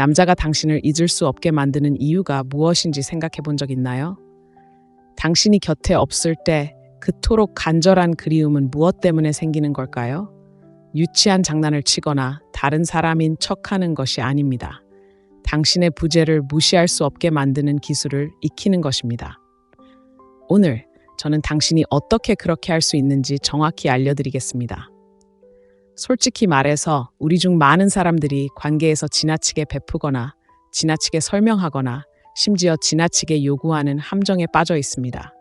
남자가 당신을 잊을 수 없게 만드는 이유가 무엇인지 생각해 본 적 있나요? 당신이 곁에 없을 때 그토록 간절한 그리움은 무엇 때문에 생기는 걸까요? 유치한 장난을 치거나 다른 사람인 척하는 것이 아닙니다. 당신의 부재를 무시할 수 없게 만드는 기술을 익히는 것입니다. 오늘 저는 당신이 어떻게 그렇게 할 수 있는지 정확히 알려드리겠습니다. 솔직히 말해서 우리 중 많은 사람들이 관계에서 지나치게 베푸거나 지나치게 설명하거나 심지어 지나치게 요구하는 함정에 빠져 있습니다.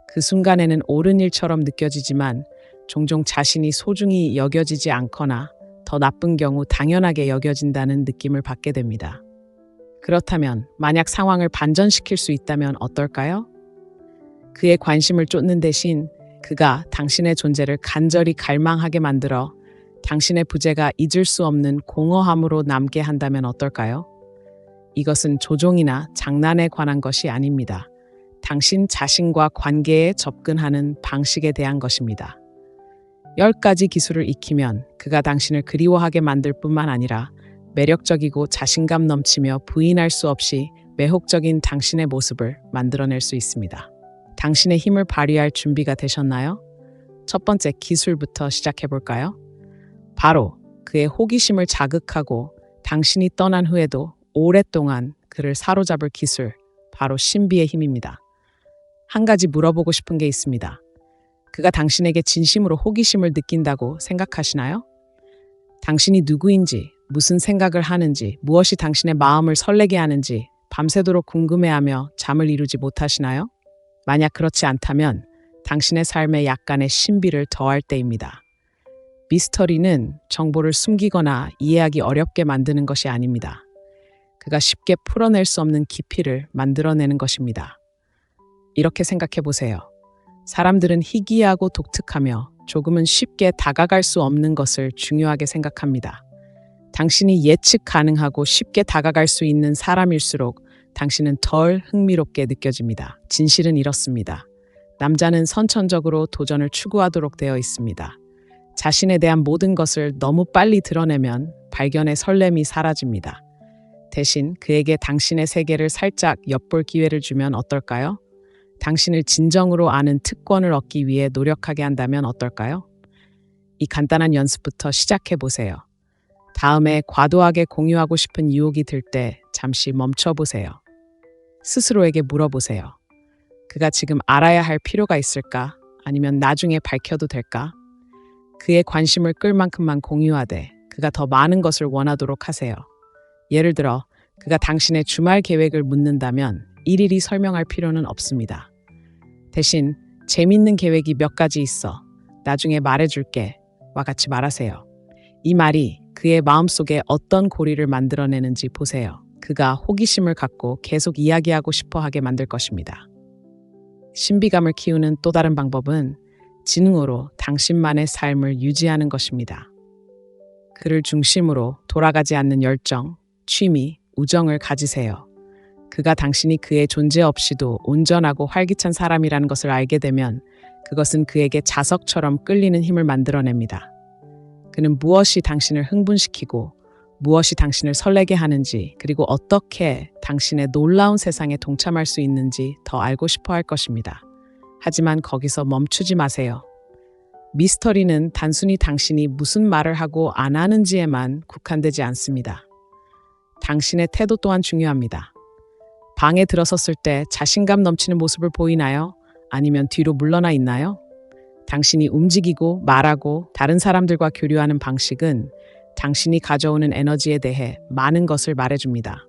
그 순간에는 옳은 일처럼 느껴지지만 종종 자신이 소중히 여겨지지 않거나 더 나쁜 경우 당연하게 여겨진다는 느낌을 받게 됩니다. 그렇다면 만약 상황을 반전시킬 수 있다면 어떨까요? 그의 관심을 쫓는 대신 그가 당신의 존재를 간절히 갈망하게 만들어 당신의 부재가 잊을 수 없는 공허함으로 남게 한다면 어떨까요? 이것은 조종이나 장난에 관한 것이 아닙니다. 당신 자신과 관계에 접근하는 방식에 대한 것입니다. 10가지 기술을 익히면 그가 당신을 그리워하게 만들 뿐만 아니라 매력적이고 자신감 넘치며 부인할 수 없이 매혹적인 당신의 모습을 만들어낼 수 있습니다. 당신의 힘을 발휘할 준비가 되셨나요? 첫 번째 기술부터 시작해 볼까요? 바로 그의 호기심을 자극하고 당신이 떠난 후에도 오랫동안 그를 사로잡을 기술, 바로 신비의 힘입니다. 한 가지 물어보고 싶은 게 있습니다. 그가 당신에게 진심으로 호기심을 느낀다고 생각하시나요? 당신이 누구인지, 무슨 생각을 하는지, 무엇이 당신의 마음을 설레게 하는지 밤새도록 궁금해하며 잠을 이루지 못하시나요? 만약 그렇지 않다면 당신의 삶에 약간의 신비를 더할 때입니다. 미스터리는 정보를 숨기거나 이해하기 어렵게 만드는 것이 아닙니다. 그가 쉽게 풀어낼 수 없는 깊이를 만들어내는 것입니다. 이렇게 생각해 보세요. 사람들은 희귀하고 독특하며 조금은 쉽게 다가갈 수 없는 것을 중요하게 생각합니다. 당신이 예측 가능하고 쉽게 다가갈 수 있는 사람일수록 당신은 덜 흥미롭게 느껴집니다. 진실은 이렇습니다. 남자는 선천적으로 도전을 추구하도록 되어 있습니다. 자신에 대한 모든 것을 너무 빨리 드러내면 발견의 설렘이 사라집니다. 대신 그에게 당신의 세계를 살짝 엿볼 기회를 주면 어떨까요? 당신을 진정으로 아는 특권을 얻기 위해 노력하게 한다면 어떨까요? 이 간단한 연습부터 시작해 보세요. 다음에 과도하게 공유하고 싶은 유혹이 들 때 잠시 멈춰 보세요. 스스로에게 물어보세요. 그가 지금 알아야 할 필요가 있을까? 아니면 나중에 밝혀도 될까? 그의 관심을 끌 만큼만 공유하되 그가 더 많은 것을 원하도록 하세요. 예를 들어 그가 당신의 주말 계획을 묻는다면 일일이 설명할 필요는 없습니다. 대신 재밌는 계획이 몇 가지 있어. 나중에 말해줄게. 와 같이 말하세요. 이 말이 그의 마음속에 어떤 고리를 만들어내는지 보세요. 그가 호기심을 갖고 계속 이야기하고 싶어 하게 만들 것입니다. 신비감을 키우는 또 다른 방법은 지능으로 당신만의 삶을 유지하는 것입니다. 그를 중심으로 돌아가지 않는 열정, 취미, 우정을 가지세요. 그가 당신이 그의 존재 없이도 온전하고 활기찬 사람이라는 것을 알게 되면 그것은 그에게 자석처럼 끌리는 힘을 만들어냅니다. 그는 무엇이 당신을 흥분시키고 무엇이 당신을 설레게 하는지, 그리고 어떻게 당신의 놀라운 세상에 동참할 수 있는지 더 알고 싶어 할 것입니다. 하지만 거기서 멈추지 마세요. 미스터리는 단순히 당신이 무슨 말을 하고 안 하는지에만 국한되지 않습니다. 당신의 태도 또한 중요합니다. 방에 들어섰을 때 자신감 넘치는 모습을 보이나요? 아니면 뒤로 물러나 있나요? 당신이 움직이고 말하고 다른 사람들과 교류하는 방식은 당신이 가져오는 에너지에 대해 많은 것을 말해줍니다.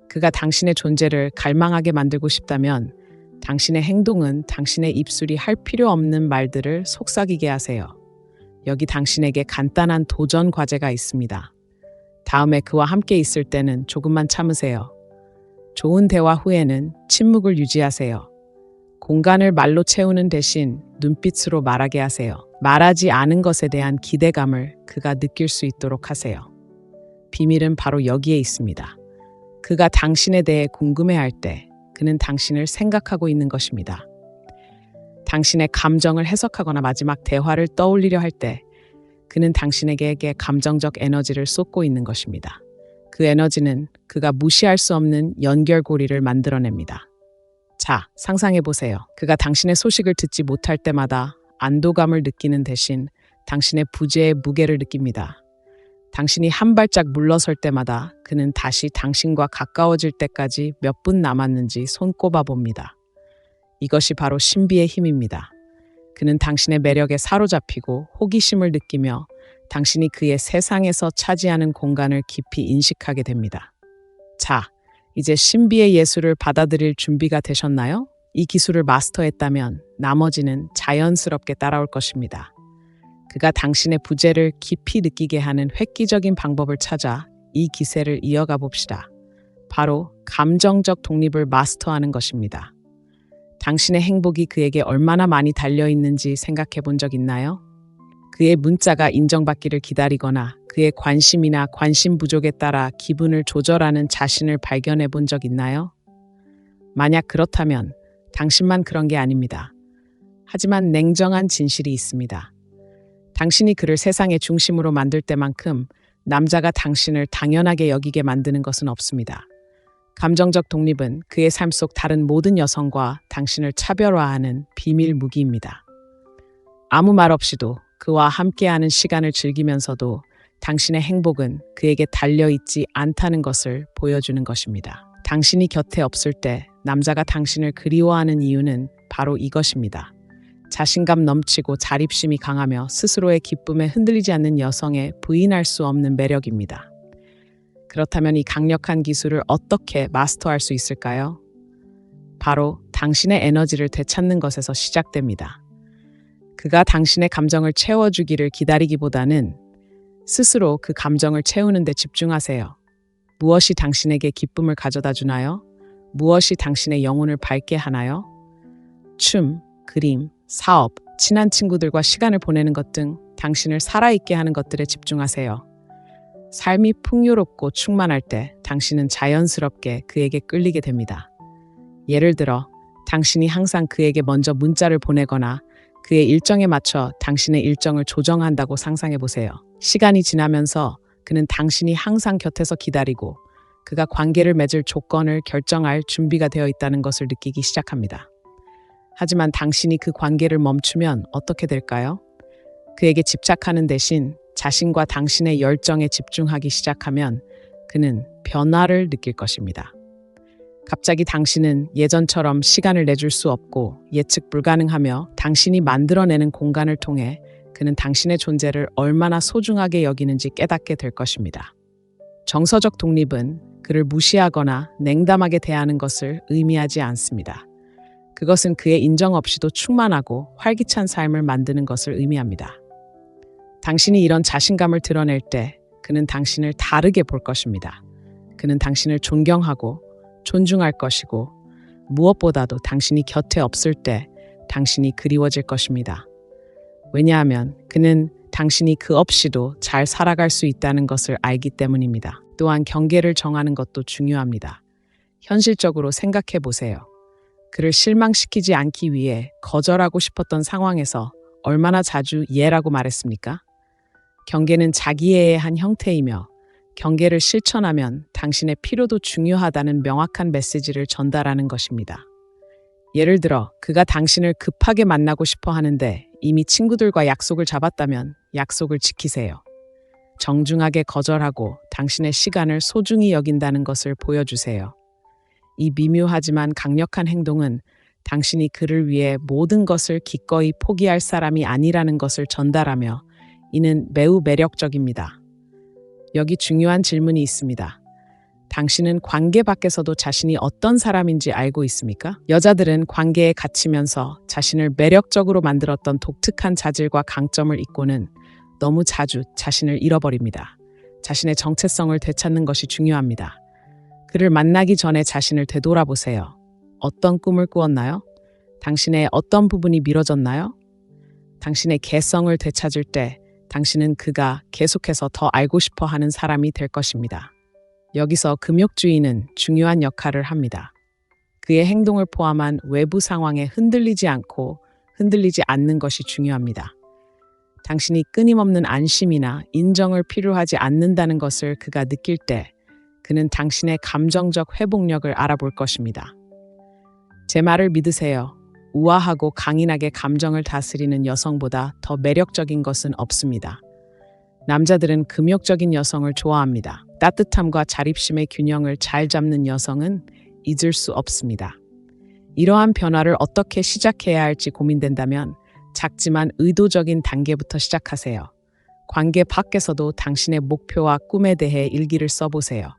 그가 당신의 존재를 갈망하게 만들고 싶다면 당신의 행동은 당신의 입술이 할 필요 없는 말들을 속삭이게 하세요. 여기 당신에게 간단한 도전 과제가 있습니다. 다음에 그와 함께 있을 때는 조금만 참으세요. 좋은 대화 후에는 침묵을 유지하세요. 공간을 말로 채우는 대신 눈빛으로 말하게 하세요. 말하지 않은 것에 대한 기대감을 그가 느낄 수 있도록 하세요. 비밀은 바로 여기에 있습니다. 그가 당신에 대해 궁금해할 때 그는 당신을 생각하고 있는 것입니다. 당신의 감정을 해석하거나 마지막 대화를 떠올리려 할 때 그는 당신에게 감정적 에너지를 쏟고 있는 것입니다. 그 에너지는 그가 무시할 수 없는 연결고리를 만들어냅니다. 자, 상상해보세요. 그가 당신의 소식을 듣지 못할 때마다 안도감을 느끼는 대신 당신의 부재의 무게를 느낍니다. 당신이 한 발짝 물러설 때마다 그는 다시 당신과 가까워질 때까지 몇 분 남았는지 손꼽아 봅니다. 이것이 바로 신비의 힘입니다. 그는 당신의 매력에 사로잡히고 호기심을 느끼며 당신이 그의 세상에서 차지하는 공간을 깊이 인식하게 됩니다. 자, 이제 신비의 예술을 받아들일 준비가 되셨나요? 이 기술을 마스터했다면 나머지는 자연스럽게 따라올 것입니다. 그가 당신의 부재를 깊이 느끼게 하는 획기적인 방법을 찾아 이 기세를 이어가 봅시다. 바로 감정적 독립을 마스터하는 것입니다. 당신의 행복이 그에게 얼마나 많이 달려있는지 생각해 본 적 있나요? 그의 문자가 인정받기를 기다리거나 그의 관심이나 관심 부족에 따라 기분을 조절하는 자신을 발견해 본 적 있나요? 만약 그렇다면 당신만 그런 게 아닙니다. 하지만 냉정한 진실이 있습니다. 당신이 그를 세상의 중심으로 만들 때만큼 남자가 당신을 당연하게 여기게 만드는 것은 없습니다. 감정적 독립은 그의 삶 속 다른 모든 여성과 당신을 차별화하는 비밀 무기입니다. 아무 말 없이도 그와 함께하는 시간을 즐기면서도 당신의 행복은 그에게 달려있지 않다는 것을 보여주는 것입니다. 당신이 곁에 없을 때 남자가 당신을 그리워하는 이유는 바로 이것입니다. 자신감 넘치고 자립심이 강하며 스스로의 기쁨에 흔들리지 않는 여성의 부인할 수 없는 매력입니다. 그렇다면 이 강력한 기술을 어떻게 마스터할 수 있을까요? 바로 당신의 에너지를 되찾는 것에서 시작됩니다. 그가 당신의 감정을 채워주기를 기다리기보다는 스스로 그 감정을 채우는 데 집중하세요. 무엇이 당신에게 기쁨을 가져다 주나요? 무엇이 당신의 영혼을 밝게 하나요? 춤, 그림, 사업, 친한 친구들과 시간을 보내는 것 등 당신을 살아있게 하는 것들에 집중하세요. 삶이 풍요롭고 충만할 때 당신은 자연스럽게 그에게 끌리게 됩니다. 예를 들어, 당신이 항상 그에게 먼저 문자를 보내거나 그의 일정에 맞춰 당신의 일정을 조정한다고 상상해 보세요. 시간이 지나면서 그는 당신이 항상 곁에서 기다리고 그가 관계를 맺을 조건을 결정할 준비가 되어 있다는 것을 느끼기 시작합니다. 하지만 당신이 그 관계를 멈추면 어떻게 될까요? 그에게 집착하는 대신 자신과 당신의 열정에 집중하기 시작하면 그는 변화를 느낄 것입니다. 갑자기 당신은 예전처럼 시간을 내줄 수 없고 예측 불가능하며 당신이 만들어내는 공간을 통해 그는 당신의 존재를 얼마나 소중하게 여기는지 깨닫게 될 것입니다. 정서적 독립은 그를 무시하거나 냉담하게 대하는 것을 의미하지 않습니다. 그것은 그의 인정 없이도 충만하고 활기찬 삶을 만드는 것을 의미합니다. 당신이 이런 자신감을 드러낼 때 그는 당신을 다르게 볼 것입니다. 그는 당신을 존경하고 존중할 것이고 무엇보다도 당신이 곁에 없을 때 당신이 그리워질 것입니다. 왜냐하면 그는 당신이 그 없이도 잘 살아갈 수 있다는 것을 알기 때문입니다. 또한 경계를 정하는 것도 중요합니다. 현실적으로 생각해 보세요. 그를 실망시키지 않기 위해 거절하고 싶었던 상황에서 얼마나 자주 예라고 말했습니까? 경계는 자기애의 한 형태이며 경계를 실천하면 당신의 필요도 중요하다는 명확한 메시지를 전달하는 것입니다. 예를 들어 그가 당신을 급하게 만나고 싶어 하는데 이미 친구들과 약속을 잡았다면 약속을 지키세요. 정중하게 거절하고 당신의 시간을 소중히 여긴다는 것을 보여주세요. 이 미묘하지만 강력한 행동은 당신이 그를 위해 모든 것을 기꺼이 포기할 사람이 아니라는 것을 전달하며 이는 매우 매력적입니다. 여기 중요한 질문이 있습니다. 당신은 관계 밖에서도 자신이 어떤 사람인지 알고 있습니까? 여자들은 관계에 갇히면서 자신을 매력적으로 만들었던 독특한 자질과 강점을 잊고는 너무 자주 자신을 잃어버립니다. 자신의 정체성을 되찾는 것이 중요합니다. 그를 만나기 전에 자신을 되돌아보세요. 어떤 꿈을 꾸었나요? 당신의 어떤 부분이 미뤄졌나요? 당신의 개성을 되찾을 때 당신은 그가 계속해서 더 알고 싶어 하는 사람이 될 것입니다. 여기서 금욕주의는 중요한 역할을 합니다. 그의 행동을 포함한 외부 상황에 흔들리지 않고 흔들리지 않는 것이 중요합니다. 당신이 끊임없는 안심이나 인정을 필요하지 않는다는 것을 그가 느낄 때 그는 당신의 감정적 회복력을 알아볼 것입니다. 제 말을 믿으세요. 우아하고 강인하게 감정을 다스리는 여성보다 더 매력적인 것은 없습니다. 남자들은 금욕적인 여성을 좋아합니다. 따뜻함과 자립심의 균형을 잘 잡는 여성은 잊을 수 없습니다. 이러한 변화를 어떻게 시작해야 할지 고민된다면 작지만 의도적인 단계부터 시작하세요. 관계 밖에서도 당신의 목표와 꿈에 대해 일기를 써보세요.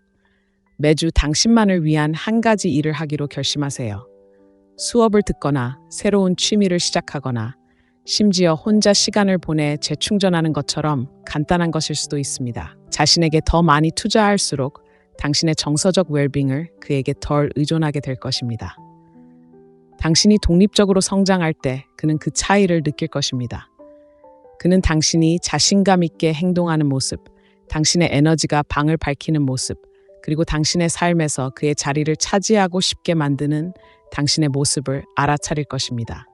매주 당신만을 위한 한 가지 일을 하기로 결심하세요. 수업을 듣거나 새로운 취미를 시작하거나 심지어 혼자 시간을 보내 재충전하는 것처럼 간단한 것일 수도 있습니다. 자신에게 더 많이 투자할수록 당신의 정서적 웰빙을 그에게 덜 의존하게 될 것입니다. 당신이 독립적으로 성장할 때 그는 그 차이를 느낄 것입니다. 그는 당신이 자신감 있게 행동하는 모습, 당신의 에너지가 방을 밝히는 모습, 그리고 당신의 삶에서 그의 자리를 차지하고 싶게 만드는 당신의 모습을 알아차릴 것입니다.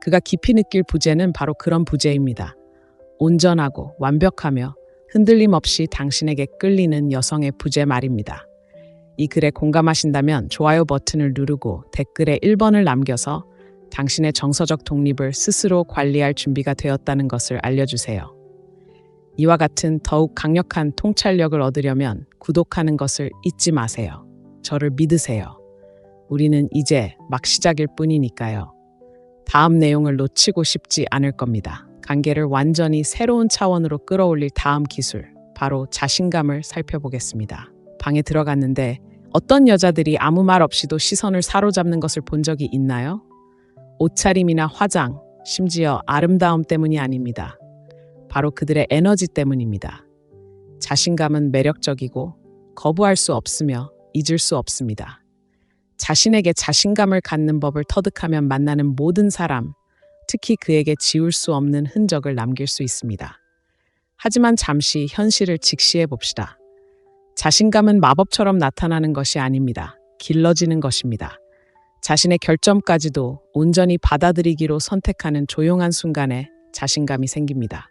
그가 깊이 느낄 부재는 바로 그런 부재입니다. 온전하고 완벽하며 흔들림 없이 당신에게 끌리는 여성의 부재 말입니다. 이 글에 공감하신다면 좋아요 버튼을 누르고 댓글에 1번을 남겨서 당신의 정서적 독립을 스스로 관리할 준비가 되었다는 것을 알려주세요. 이와 같은 더욱 강력한 통찰력을 얻으려면 구독하는 것을 잊지 마세요. 저를 믿으세요. 우리는 이제 막 시작일 뿐이니까요. 다음 내용을 놓치고 싶지 않을 겁니다. 관계를 완전히 새로운 차원으로 끌어올릴 다음 기술, 바로 자신감을 살펴보겠습니다. 방에 들어갔는데 어떤 여자들이 아무 말 없이도 시선을 사로잡는 것을 본 적이 있나요? 옷차림이나 화장, 심지어 아름다움 때문이 아닙니다. 바로 그들의 에너지 때문입니다. 자신감은 매력적이고 거부할 수 없으며 잊을 수 없습니다. 자신에게 자신감을 갖는 법을 터득하면 만나는 모든 사람, 특히 그에게 지울 수 없는 흔적을 남길 수 있습니다. 하지만 잠시 현실을 직시해 봅시다. 자신감은 마법처럼 나타나는 것이 아닙니다. 길러지는 것입니다. 자신의 결점까지도 온전히 받아들이기로 선택하는 조용한 순간에 자신감이 생깁니다.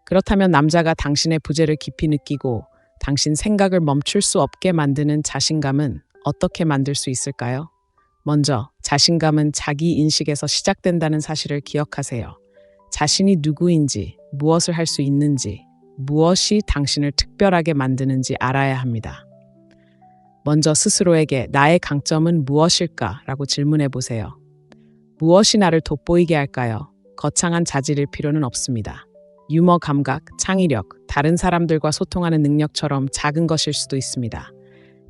그렇다면 남자가 당신의 부재를 깊이 느끼고 당신 생각을 멈출 수 없게 만드는 자신감은 어떻게 만들 수 있을까요? 먼저 자신감은 자기 인식에서 시작된다는 사실을 기억하세요. 자신이 누구인지, 무엇을 할 수 있는지, 무엇이 당신을 특별하게 만드는지 알아야 합니다. 먼저 스스로에게 나의 강점은 무엇일까라고 질문해 보세요. 무엇이 나를 돋보이게 할까요? 거창한 자질일 필요는 없습니다. 유머 감각, 창의력, 다른 사람들과 소통하는 능력처럼 작은 것일 수도 있습니다.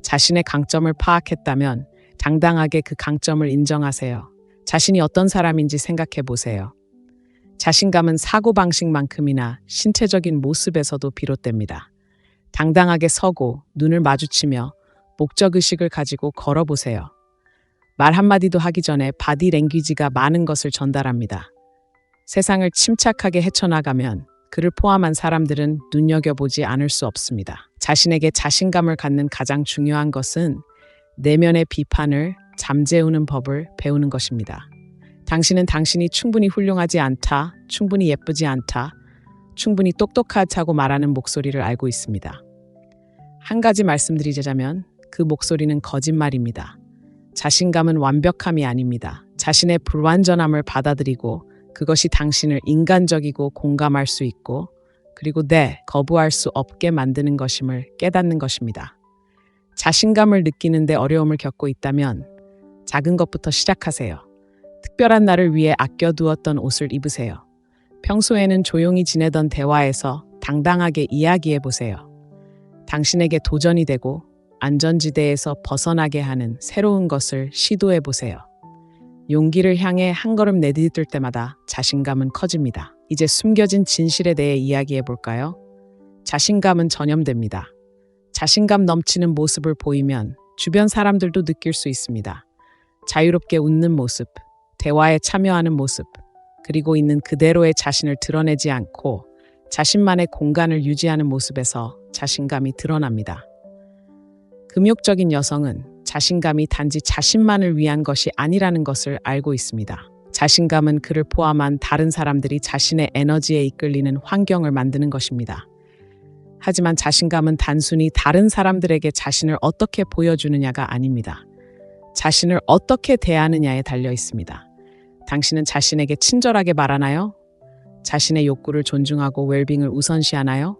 자신의 강점을 파악했다면 당당하게 그 강점을 인정하세요. 자신이 어떤 사람인지 생각해 보세요. 자신감은 사고방식만큼이나 신체적인 모습에서도 비롯됩니다. 당당하게 서고 눈을 마주치며 목적의식을 가지고 걸어보세요. 말 한마디도 하기 전에 바디 랭귀지가 많은 것을 전달합니다. 세상을 침착하게 헤쳐나가면 그를 포함한 사람들은 눈여겨보지 않을 수 없습니다. 자신에게 자신감을 갖는 가장 중요한 것은 내면의 비판을 잠재우는 법을 배우는 것입니다. 당신은 당신이 충분히 훌륭하지 않다, 충분히 예쁘지 않다, 충분히 똑똑하다고 말하는 목소리를 알고 있습니다. 한 가지 말씀드리자면 그 목소리는 거짓말입니다. 자신감은 완벽함이 아닙니다. 자신의 불완전함을 받아들이고 그것이 당신을 인간적이고 공감할 수 있고 그리고 거부할 수 없게 만드는 것임을 깨닫는 것입니다. 자신감을 느끼는데 어려움을 겪고 있다면 작은 것부터 시작하세요. 특별한 날을 위해 아껴두었던 옷을 입으세요. 평소에는 조용히 지내던 대화에서 당당하게 이야기해 보세요. 당신에게 도전이 되고 안전지대에서 벗어나게 하는 새로운 것을 시도해 보세요. 용기를 향해 한 걸음 내디딜 때마다 자신감은 커집니다. 이제 숨겨진 진실에 대해 이야기해 볼까요? 자신감은 전염됩니다. 자신감 넘치는 모습을 보이면 주변 사람들도 느낄 수 있습니다. 자유롭게 웃는 모습, 대화에 참여하는 모습, 그리고 있는 그대로의 자신을 드러내지 않고 자신만의 공간을 유지하는 모습에서 자신감이 드러납니다. 금욕적인 여성은 자신감이 단지 자신만을 위한 것이 아니라는 것을 알고 있습니다. 자신감은 그를 포함한 다른 사람들이 자신의 에너지에 이끌리는 환경을 만드는 것입니다. 하지만 자신감은 단순히 다른 사람들에게 자신을 어떻게 보여주느냐가 아닙니다. 자신을 어떻게 대하느냐에 달려 있습니다. 당신은 자신에게 친절하게 말하나요? 자신의 욕구를 존중하고 웰빙을 우선시하나요?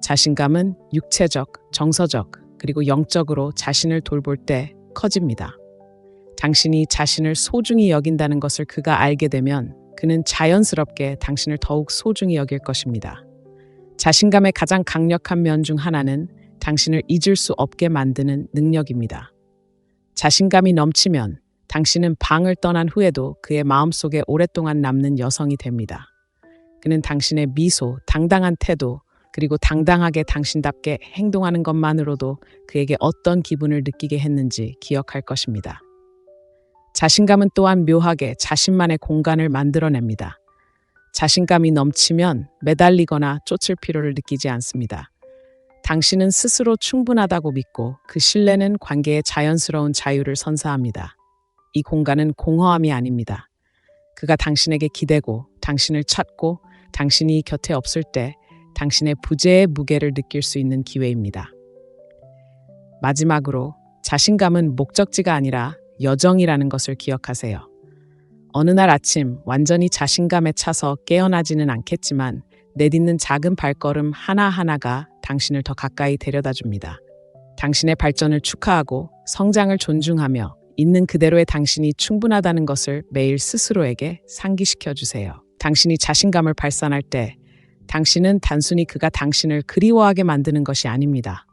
자신감은 육체적, 정서적, 그리고 영적으로 자신을 돌볼 때 커집니다. 당신이 자신을 소중히 여긴다는 것을 그가 알게 되면 그는 자연스럽게 당신을 더욱 소중히 여길 것입니다. 자신감의 가장 강력한 면 중 하나는 당신을 잊을 수 없게 만드는 능력입니다. 자신감이 넘치면 당신은 방을 떠난 후에도 그의 마음속에 오랫동안 남는 여성이 됩니다. 그는 당신의 미소, 당당한 태도, 그리고 당당하게 당신답게 행동하는 것만으로도 그에게 어떤 기분을 느끼게 했는지 기억할 것입니다. 자신감은 또한 묘하게 자신만의 공간을 만들어냅니다. 자신감이 넘치면 매달리거나 쫓을 필요를 느끼지 않습니다. 당신은 스스로 충분하다고 믿고 그 신뢰는 관계의 자연스러운 자유를 선사합니다. 이 공간은 공허함이 아닙니다. 그가 당신에게 기대고 당신을 찾고 당신이 곁에 없을 때 당신의 부재의 무게를 느낄 수 있는 기회입니다. 마지막으로 자신감은 목적지가 아니라 여정이라는 것을 기억하세요. 어느 날 아침 완전히 자신감에 차서 깨어나지는 않겠지만 내딛는 작은 발걸음 하나하나가 당신을 더 가까이 데려다 줍니다. 당신의 발전을 축하하고 성장을 존중하며 있는 그대로의 당신이 충분하다는 것을 매일 스스로에게 상기시켜 주세요. 당신이 자신감을 발산할 때 당신은 단순히 그가 당신을 그리워하게 만드는 것이 아닙니다.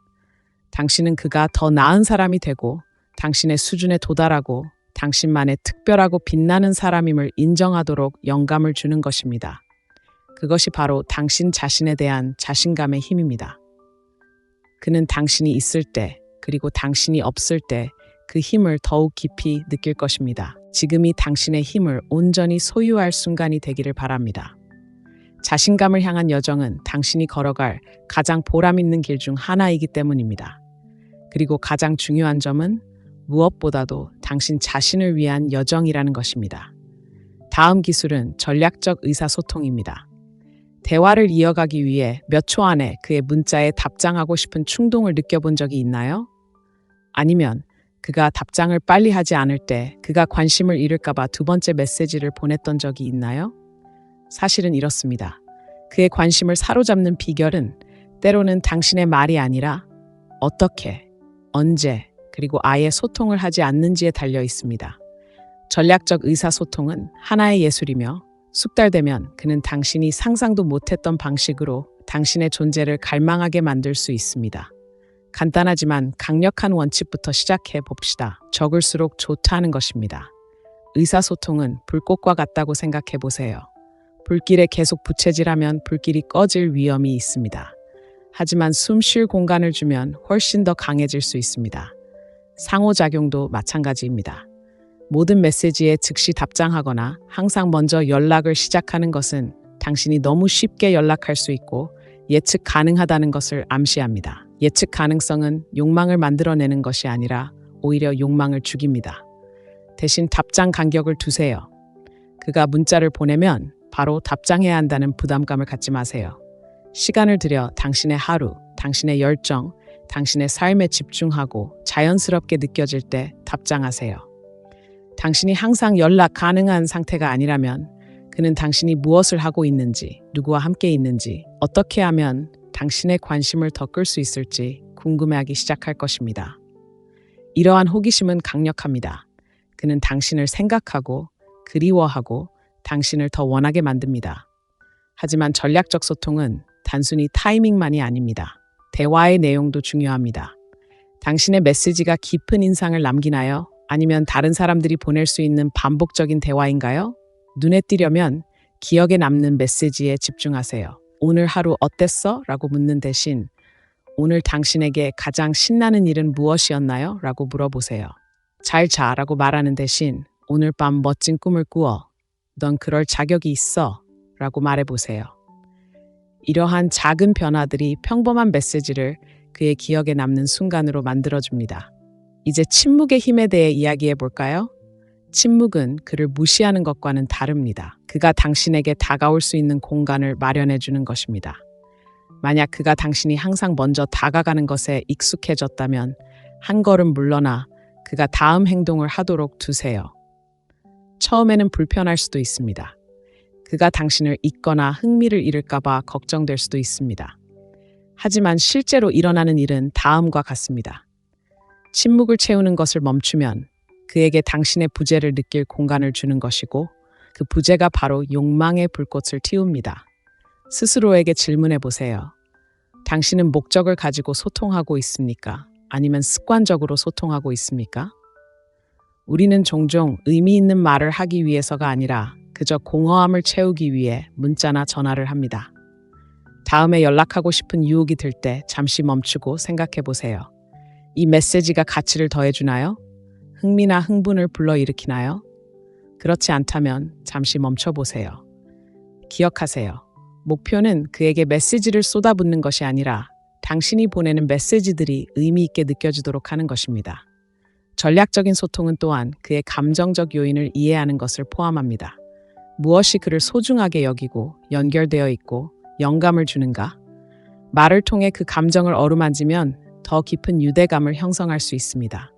당신은 그가 더 나은 사람이 되고 당신의 수준에 도달하고 당신만의 특별하고 빛나는 사람임을 인정하도록 영감을 주는 것입니다. 그것이 바로 당신 자신에 대한 자신감의 힘입니다. 그는 당신이 있을 때 그리고 당신이 없을 때 그 힘을 더욱 깊이 느낄 것입니다. 지금이 당신의 힘을 온전히 소유할 순간이 되기를 바랍니다. 자신감을 향한 여정은 당신이 걸어갈 가장 보람 있는 길 중 하나이기 때문입니다. 그리고 가장 중요한 점은 무엇보다도 당신 자신을 위한 여정이라는 것입니다. 다음 기술은 전략적 의사소통입니다. 대화를 이어가기 위해 몇 초 안에 그의 문자에 답장하고 싶은 충동을 느껴본 적이 있나요? 아니면 그가 답장을 빨리 하지 않을 때 그가 관심을 잃을까봐 두 번째 메시지를 보냈던 적이 있나요? 사실은 이렇습니다. 그의 관심을 사로잡는 비결은 때로는 당신의 말이 아니라 어떻게, 언제, 그리고 아예 소통을 하지 않는지에 달려 있습니다. 전략적 의사소통은 하나의 예술이며 숙달되면 그는 당신이 상상도 못했던 방식으로 당신의 존재를 갈망하게 만들 수 있습니다. 간단하지만 강력한 원칙부터 시작해 봅시다. 적을수록 좋다는 것입니다. 의사소통은 불꽃과 같다고 생각해 보세요. 불길에 계속 부채질하면 불길이 꺼질 위험이 있습니다. 하지만 숨 쉴 공간을 주면 훨씬 더 강해질 수 있습니다. 상호작용도 마찬가지입니다. 모든 메시지에 즉시 답장하거나 항상 먼저 연락을 시작하는 것은 당신이 너무 쉽게 연락할 수 있고 예측 가능하다는 것을 암시합니다. 예측 가능성은 욕망을 만들어내는 것이 아니라 오히려 욕망을 죽입니다. 대신 답장 간격을 두세요. 그가 문자를 보내면 바로 답장해야 한다는 부담감을 갖지 마세요. 시간을 들여 당신의 하루, 당신의 열정, 당신의 삶에 집중하고 자연스럽게 느껴질 때 답장하세요. 당신이 항상 연락 가능한 상태가 아니라면 그는 당신이 무엇을 하고 있는지, 누구와 함께 있는지, 어떻게 하면 당신의 관심을 더 끌 수 있을지 궁금해하기 시작할 것입니다. 이러한 호기심은 강력합니다. 그는 당신을 생각하고 그리워하고 당신을 더 원하게 만듭니다. 하지만 전략적 소통은 단순히 타이밍만이 아닙니다. 대화의 내용도 중요합니다. 당신의 메시지가 깊은 인상을 남기나요? 아니면 다른 사람들이 보낼 수 있는 반복적인 대화인가요? 눈에 띄려면 기억에 남는 메시지에 집중하세요. 오늘 하루 어땠어? 라고 묻는 대신 오늘 당신에게 가장 신나는 일은 무엇이었나요? 라고 물어보세요. 잘 자 라고 말하는 대신 오늘 밤 멋진 꿈을 꾸어. 넌 그럴 자격이 있어. 라고 말해보세요. 이러한 작은 변화들이 평범한 메시지를 그의 기억에 남는 순간으로 만들어줍니다. 이제 침묵의 힘에 대해 이야기해 볼까요? 침묵은 그를 무시하는 것과는 다릅니다. 그가 당신에게 다가올 수 있는 공간을 마련해 주는 것입니다. 만약 그가 당신이 항상 먼저 다가가는 것에 익숙해졌다면 한 걸음 물러나 그가 다음 행동을 하도록 두세요. 처음에는 불편할 수도 있습니다. 그가 당신을 잊거나 흥미를 잃을까봐 걱정될 수도 있습니다. 하지만 실제로 일어나는 일은 다음과 같습니다. 침묵을 채우는 것을 멈추면 그에게 당신의 부재를 느낄 공간을 주는 것이고 그 부재가 바로 욕망의 불꽃을 틔웁니다. 스스로에게 질문해 보세요. 당신은 목적을 가지고 소통하고 있습니까? 아니면 습관적으로 소통하고 있습니까? 우리는 종종 의미 있는 말을 하기 위해서가 아니라 그저 공허함을 채우기 위해 문자나 전화를 합니다. 다음에 연락하고 싶은 유혹이 들 때 잠시 멈추고 생각해 보세요. 이 메시지가 가치를 더해주나요? 흥미나 흥분을 불러일으키나요? 그렇지 않다면 잠시 멈춰보세요. 기억하세요. 목표는 그에게 메시지를 쏟아붓는 것이 아니라 당신이 보내는 메시지들이 의미 있게 느껴지도록 하는 것입니다. 전략적인 소통은 또한 그의 감정적 요인을 이해하는 것을 포함합니다. 무엇이 그를 소중하게 여기고 연결되어 있고 영감을 주는가? 말을 통해 그 감정을 어루만지면 더 깊은 유대감을 형성할 수 있습니다.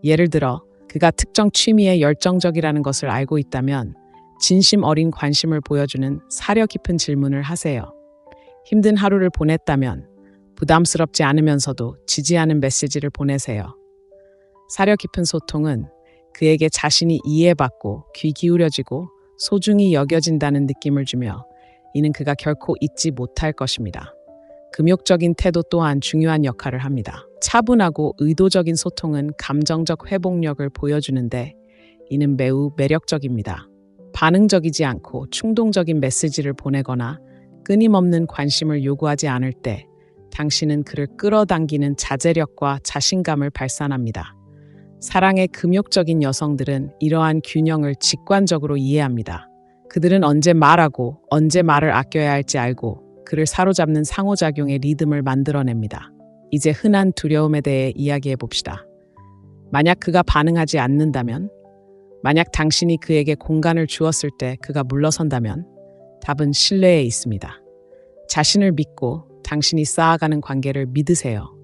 예를 들어 그가 특정 취미에 열정적이라는 것을 알고 있다면 진심 어린 관심을 보여주는 사려 깊은 질문을 하세요. 힘든 하루를 보냈다면 부담스럽지 않으면서도 지지하는 메시지를 보내세요. 사려 깊은 소통은 그에게 자신이 이해받고 귀 기울여지고 소중히 여겨진다는 느낌을 주며 이는 그가 결코 잊지 못할 것입니다. 금욕적인 태도 또한 중요한 역할을 합니다. 차분하고 의도적인 소통은 감정적 회복력을 보여주는데 이는 매우 매력적입니다. 반응적이지 않고 충동적인 메시지를 보내거나 끊임없는 관심을 요구하지 않을 때 당신은 그를 끌어당기는 자제력과 자신감을 발산합니다. 사랑의 금욕적인 여성들은 이러한 균형을 직관적으로 이해합니다. 그들은 언제 말하고 언제 말을 아껴야 할지 알고 그를 사로잡는 상호작용의 리듬을 만들어냅니다. 이제 흔한 두려움에 대해 이야기해 봅시다. 만약 그가 반응하지 않는다면? 만약 당신이 그에게 공간을 주었을 때 그가 물러선다면? 답은 신뢰에 있습니다. 자신을 믿고 당신이 쌓아가는 관계를 믿으세요.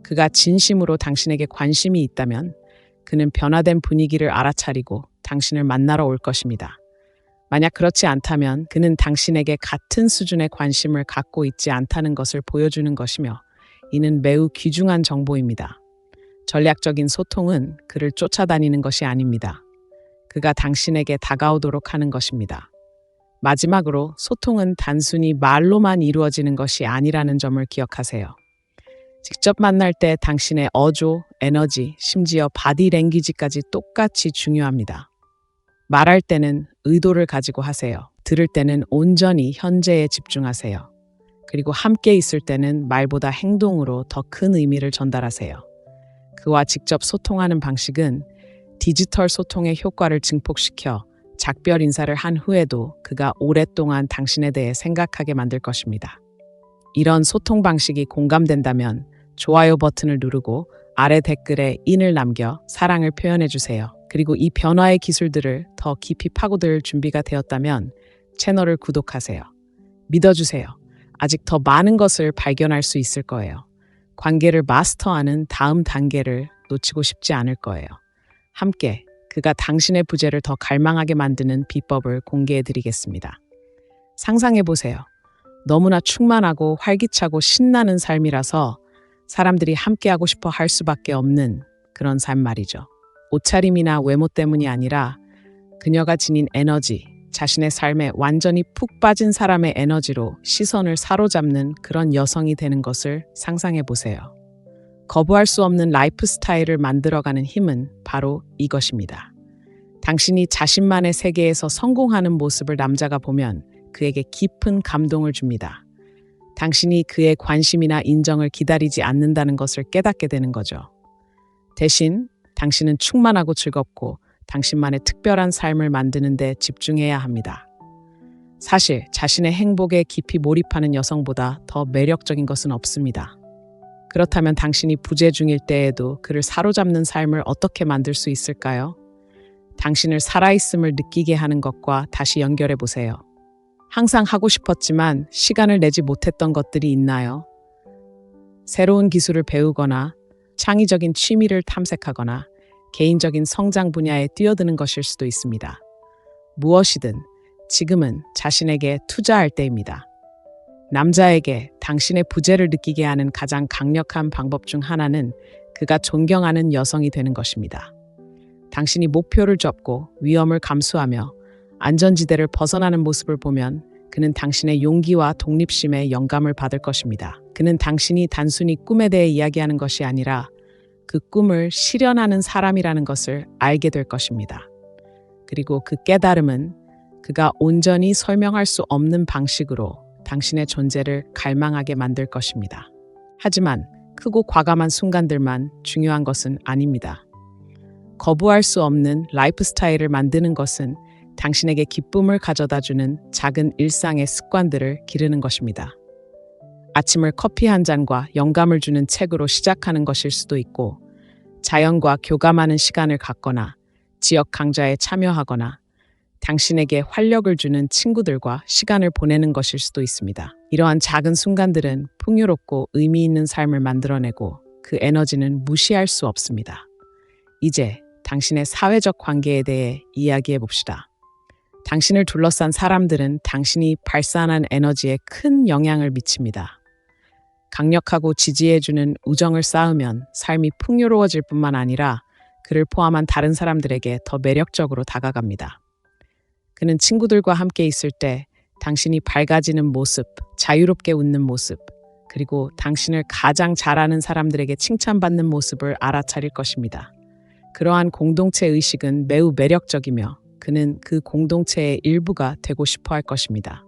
그가 진심으로 당신에게 관심이 있다면 그는 변화된 분위기를 알아차리고 당신을 만나러 올 것입니다. 만약 그렇지 않다면 그는 당신에게 같은 수준의 관심을 갖고 있지 않다는 것을 보여주는 것이며 이는 매우 귀중한 정보입니다. 전략적인 소통은 그를 쫓아다니는 것이 아닙니다. 그가 당신에게 다가오도록 하는 것입니다. 마지막으로 소통은 단순히 말로만 이루어지는 것이 아니라는 점을 기억하세요. 직접 만날 때 당신의 어조, 에너지, 심지어 바디 랭귀지까지 똑같이 중요합니다. 말할 때는 의도를 가지고 하세요. 들을 때는 온전히 현재에 집중하세요. 그리고 함께 있을 때는 말보다 행동으로 더 큰 의미를 전달하세요. 그와 직접 소통하는 방식은 디지털 소통의 효과를 증폭시켜 작별 인사를 한 후에도 그가 오랫동안 당신에 대해 생각하게 만들 것입니다. 이런 소통 방식이 공감된다면 좋아요 버튼을 누르고 아래 댓글에 인을 남겨 사랑을 표현해 주세요. 그리고 이 변화의 기술들을 더 깊이 파고들 준비가 되었다면 채널을 구독하세요. 믿어주세요. 아직 더 많은 것을 발견할 수 있을 거예요. 관계를 마스터하는 다음 단계를 놓치고 싶지 않을 거예요. 함께 그가 당신의 부재를 더 갈망하게 만드는 비법을 공개해 드리겠습니다. 상상해 보세요. 너무나 충만하고 활기차고 신나는 삶이라서 사람들이 함께하고 싶어 할 수밖에 없는 그런 삶 말이죠. 옷차림이나 외모 때문이 아니라 그녀가 지닌 에너지, 자신의 삶에 완전히 푹 빠진 사람의 에너지로 시선을 사로잡는 그런 여성이 되는 것을 상상해 보세요. 거부할 수 없는 라이프 스타일을 만들어가는 힘은 바로 이것입니다. 당신이 자신만의 세계에서 성공하는 모습을 남자가 보면 그에게 깊은 감동을 줍니다. 당신이 그의 관심이나 인정을 기다리지 않는다는 것을 깨닫게 되는 거죠. 대신 당신은 충만하고 즐겁고 당신만의 특별한 삶을 만드는 데 집중해야 합니다. 사실 자신의 행복에 깊이 몰입하는 여성보다 더 매력적인 것은 없습니다. 그렇다면 당신이 부재 중일 때에도 그를 사로잡는 삶을 어떻게 만들 수 있을까요? 당신을 살아있음을 느끼게 하는 것과 다시 연결해 보세요. 항상 하고 싶었지만 시간을 내지 못했던 것들이 있나요? 새로운 기술을 배우거나 창의적인 취미를 탐색하거나 개인적인 성장 분야에 뛰어드는 것일 수도 있습니다. 무엇이든 지금은 자신에게 투자할 때입니다. 남자에게 당신의 부재를 느끼게 하는 가장 강력한 방법 중 하나는 그가 존경하는 여성이 되는 것입니다. 당신이 목표를 접고 위험을 감수하며 안전지대를 벗어나는 모습을 보면 그는 당신의 용기와 독립심에 영감을 받을 것입니다. 그는 당신이 단순히 꿈에 대해 이야기하는 것이 아니라 그 꿈을 실현하는 사람이라는 것을 알게 될 것입니다. 그리고 그 깨달음은 그가 온전히 설명할 수 없는 방식으로 당신의 존재를 갈망하게 만들 것입니다. 하지만 크고 과감한 순간들만 중요한 것은 아닙니다. 거부할 수 없는 라이프 스타일을 만드는 것은 당신에게 기쁨을 가져다주는 작은 일상의 습관들을 기르는 것입니다. 아침을 커피 한 잔과 영감을 주는 책으로 시작하는 것일 수도 있고, 자연과 교감하는 시간을 갖거나 지역 강좌에 참여하거나 당신에게 활력을 주는 친구들과 시간을 보내는 것일 수도 있습니다. 이러한 작은 순간들은 풍요롭고 의미 있는 삶을 만들어내고 그 에너지는 무시할 수 없습니다. 이제 당신의 사회적 관계에 대해 이야기해 봅시다. 당신을 둘러싼 사람들은 당신이 발산한 에너지에 큰 영향을 미칩니다. 강력하고 지지해주는 우정을 쌓으면 삶이 풍요로워질 뿐만 아니라 그를 포함한 다른 사람들에게 더 매력적으로 다가갑니다. 그는 친구들과 함께 있을 때 당신이 밝아지는 모습, 자유롭게 웃는 모습, 그리고 당신을 가장 잘 아는 사람들에게 칭찬받는 모습을 알아차릴 것입니다. 그러한 공동체 의식은 매우 매력적이며 그는 그 공동체의 일부가 되고 싶어 할 것입니다.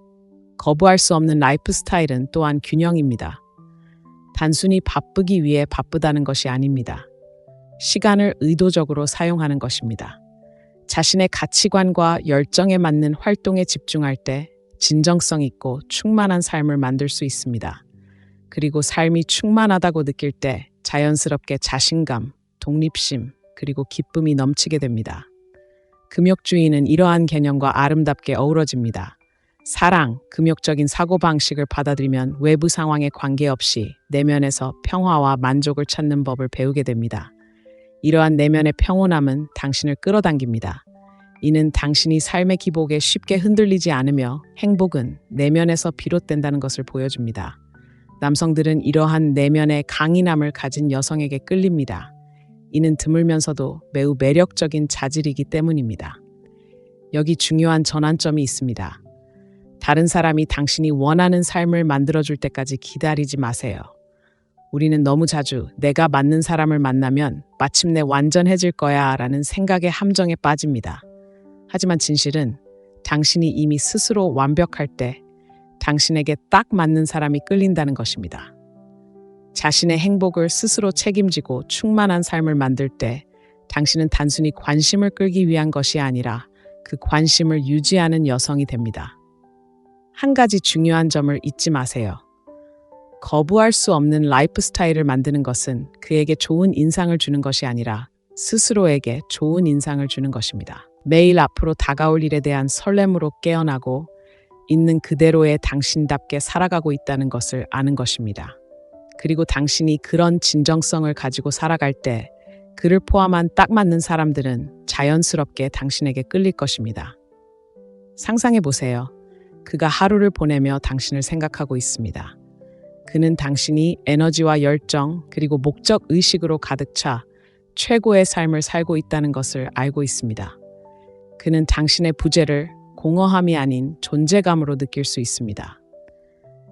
거부할 수 없는 라이프 스타일은 또한 균형입니다. 단순히 바쁘기 위해 바쁘다는 것이 아닙니다. 시간을 의도적으로 사용하는 것입니다. 자신의 가치관과 열정에 맞는 활동에 집중할 때 진정성 있고 충만한 삶을 만들 수 있습니다. 그리고 삶이 충만하다고 느낄 때 자연스럽게 자신감, 독립심, 그리고 기쁨이 넘치게 됩니다. 금욕주의는 이러한 개념과 아름답게 어우러집니다. 사랑, 금욕적인 사고방식을 받아들이면 외부 상황에 관계없이 내면에서 평화와 만족을 찾는 법을 배우게 됩니다. 이러한 내면의 평온함은 당신을 끌어당깁니다. 이는 당신이 삶의 기복에 쉽게 흔들리지 않으며 행복은 내면에서 비롯된다는 것을 보여줍니다. 남성들은 이러한 내면의 강인함을 가진 여성에게 끌립니다. 이는 드물면서도 매우 매력적인 자질이기 때문입니다. 여기 중요한 전환점이 있습니다. 다른 사람이 당신이 원하는 삶을 만들어줄 때까지 기다리지 마세요. 우리는 너무 자주 내가 맞는 사람을 만나면 마침내 완전해질 거야 라는 생각의 함정에 빠집니다. 하지만 진실은 당신이 이미 스스로 완벽할 때 당신에게 딱 맞는 사람이 끌린다는 것입니다. 자신의 행복을 스스로 책임지고 충만한 삶을 만들 때 당신은 단순히 관심을 끌기 위한 것이 아니라 그 관심을 유지하는 여성이 됩니다. 한 가지 중요한 점을 잊지 마세요. 거부할 수 없는 라이프 스타일을 만드는 것은 그에게 좋은 인상을 주는 것이 아니라 스스로에게 좋은 인상을 주는 것입니다. 매일 앞으로 다가올 일에 대한 설렘으로 깨어나고 있는 그대로의 당신답게 살아가고 있다는 것을 아는 것입니다. 그리고 당신이 그런 진정성을 가지고 살아갈 때 그를 포함한 딱 맞는 사람들은 자연스럽게 당신에게 끌릴 것입니다. 상상해 보세요. 그가 하루를 보내며 당신을 생각하고 있습니다. 그는 당신이 에너지와 열정 그리고 목적 의식으로 가득 차 최고의 삶을 살고 있다는 것을 알고 있습니다. 그는 당신의 부재를 공허함이 아닌 존재감으로 느낄 수 있습니다.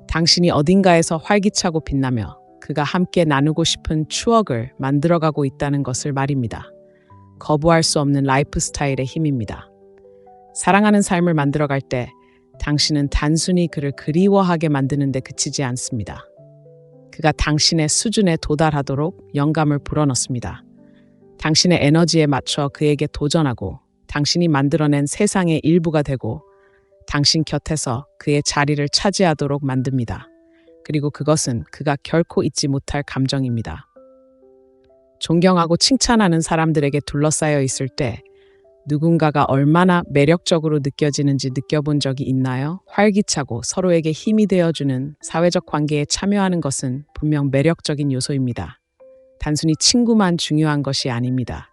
당신이 어딘가에서 활기차고 빛나며 그가 함께 나누고 싶은 추억을 만들어가고 있다는 것을 말입니다. 거부할 수 없는 라이프 스타일의 힘입니다. 사랑하는 삶을 만들어갈 때 당신은 단순히 그를 그리워하게 만드는 데 그치지 않습니다. 그가 당신의 수준에 도달하도록 영감을 불어넣습니다. 당신의 에너지에 맞춰 그에게 도전하고 당신이 만들어낸 세상의 일부가 되고 당신 곁에서 그의 자리를 차지하도록 만듭니다. 그리고 그것은 그가 결코 잊지 못할 감정입니다. 존경하고 칭찬하는 사람들에게 둘러싸여 있을 때 누군가가 얼마나 매력적으로 느껴지는지 느껴본 적이 있나요? 활기차고 서로에게 힘이 되어주는 사회적 관계에 참여하는 것은 분명 매력적인 요소입니다. 단순히 친구만 중요한 것이 아닙니다.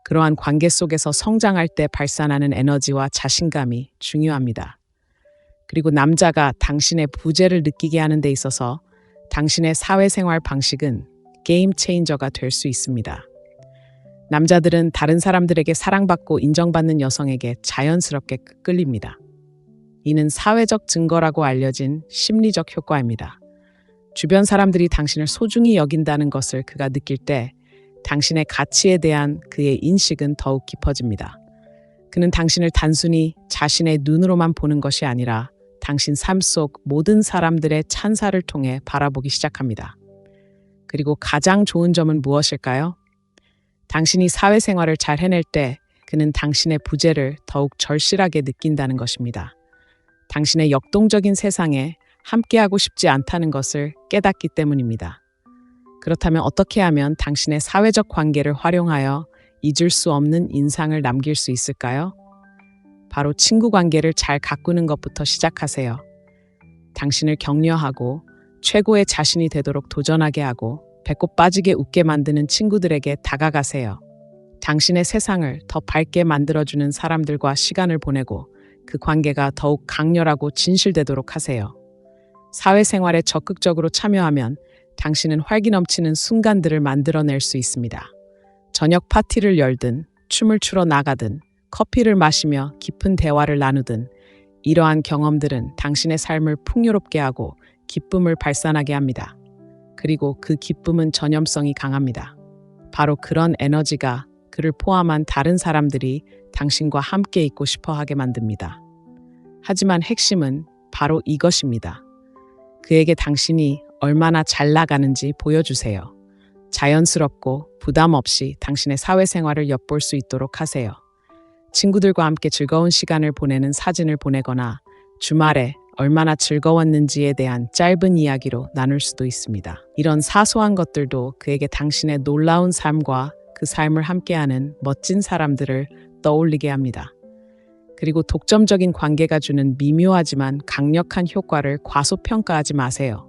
그러한 관계 속에서 성장할 때 발산하는 에너지와 자신감이 중요합니다. 그리고 남자가 당신의 부재를 느끼게 하는 데 있어서 당신의 사회생활 방식은 게임 체인저가 될 수 있습니다. 남자들은 다른 사람들에게 사랑받고 인정받는 여성에게 자연스럽게 끌립니다. 이는 사회적 증거라고 알려진 심리적 효과입니다. 주변 사람들이 당신을 소중히 여긴다는 것을 그가 느낄 때 당신의 가치에 대한 그의 인식은 더욱 깊어집니다. 그는 당신을 단순히 자신의 눈으로만 보는 것이 아니라 당신 삶 속 모든 사람들의 찬사를 통해 바라보기 시작합니다. 그리고 가장 좋은 점은 무엇일까요? 당신이 사회생활을 잘 해낼 때 그는 당신의 부재를 더욱 절실하게 느낀다는 것입니다. 당신의 역동적인 세상에 함께하고 싶지 않다는 것을 깨닫기 때문입니다. 그렇다면 어떻게 하면 당신의 사회적 관계를 활용하여 잊을 수 없는 인상을 남길 수 있을까요? 바로 친구 관계를 잘 가꾸는 것부터 시작하세요. 당신을 격려하고 최고의 자신이 되도록 도전하게 하고 배꼽 빠지게 웃게 만드는 친구들에게 다가가세요. 당신의 세상을 더 밝게 만들어주는 사람들과 시간을 보내고 그 관계가 더욱 강렬하고 진실되도록 하세요. 사회생활에 적극적으로 참여하면 당신은 활기 넘치는 순간들을 만들어낼 수 있습니다. 저녁 파티를 열든 춤을 추러 나가든 커피를 마시며 깊은 대화를 나누든 이러한 경험들은 당신의 삶을 풍요롭게 하고 기쁨을 발산하게 합니다. 그리고 그 기쁨은 전염성이 강합니다. 바로 그런 에너지가 그를 포함한 다른 사람들이 당신과 함께 있고 싶어 하게 만듭니다. 하지만 핵심은 바로 이것입니다. 그에게 당신이 얼마나 잘 나가는지 보여주세요. 자연스럽고 부담 없이 당신의 사회생활을 엿볼 수 있도록 하세요. 친구들과 함께 즐거운 시간을 보내는 사진을 보내거나 주말에 얼마나 즐거웠는지에 대한 짧은 이야기로 나눌 수도 있습니다. 이런 사소한 것들도 그에게 당신의 놀라운 삶과 그 삶을 함께하는 멋진 사람들을 떠올리게 합니다. 그리고 독점적인 관계가 주는 미묘하지만 강력한 효과를 과소평가하지 마세요.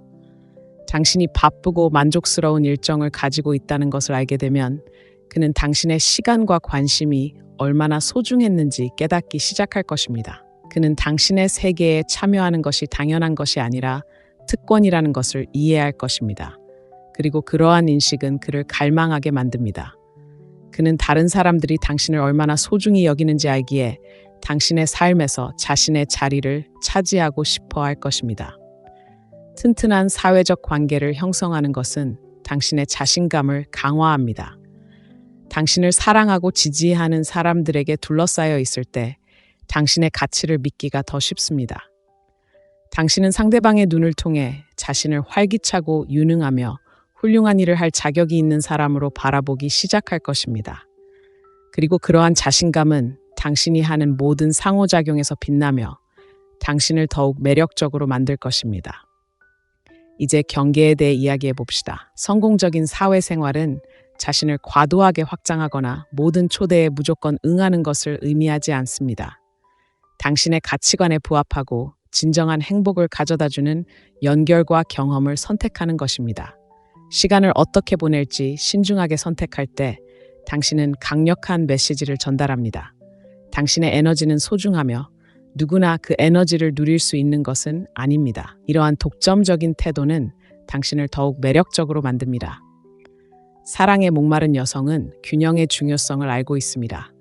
당신이 바쁘고 만족스러운 일정을 가지고 있다는 것을 알게 되면 그는 당신의 시간과 관심이 얼마나 소중했는지 깨닫기 시작할 것입니다. 그는 당신의 세계에 참여하는 것이 당연한 것이 아니라 특권이라는 것을 이해할 것입니다. 그리고 그러한 인식은 그를 갈망하게 만듭니다. 그는 다른 사람들이 당신을 얼마나 소중히 여기는지 알기에 당신의 삶에서 자신의 자리를 차지하고 싶어 할 것입니다. 튼튼한 사회적 관계를 형성하는 것은 당신의 자신감을 강화합니다. 당신을 사랑하고 지지하는 사람들에게 둘러싸여 있을 때 당신의 가치를 믿기가 더 쉽습니다. 당신은 상대방의 눈을 통해 자신을 활기차고 유능하며 훌륭한 일을 할 자격이 있는 사람으로 바라보기 시작할 것입니다. 그리고 그러한 자신감은 당신이 하는 모든 상호작용에서 빛나며 당신을 더욱 매력적으로 만들 것입니다. 이제 경계에 대해 이야기해 봅시다. 성공적인 사회생활은 자신을 과도하게 확장하거나 모든 초대에 무조건 응하는 것을 의미하지 않습니다. 당신의 가치관에 부합하고 진정한 행복을 가져다주는 연결과 경험을 선택하는 것입니다. 시간을 어떻게 보낼지 신중하게 선택할 때 당신은 강력한 메시지를 전달합니다. 당신의 에너지는 소중하며 누구나 그 에너지를 누릴 수 있는 것은 아닙니다. 이러한 독점적인 태도는 당신을 더욱 매력적으로 만듭니다. 사랑에 목마른 여성은 균형의 중요성을 알고 있습니다.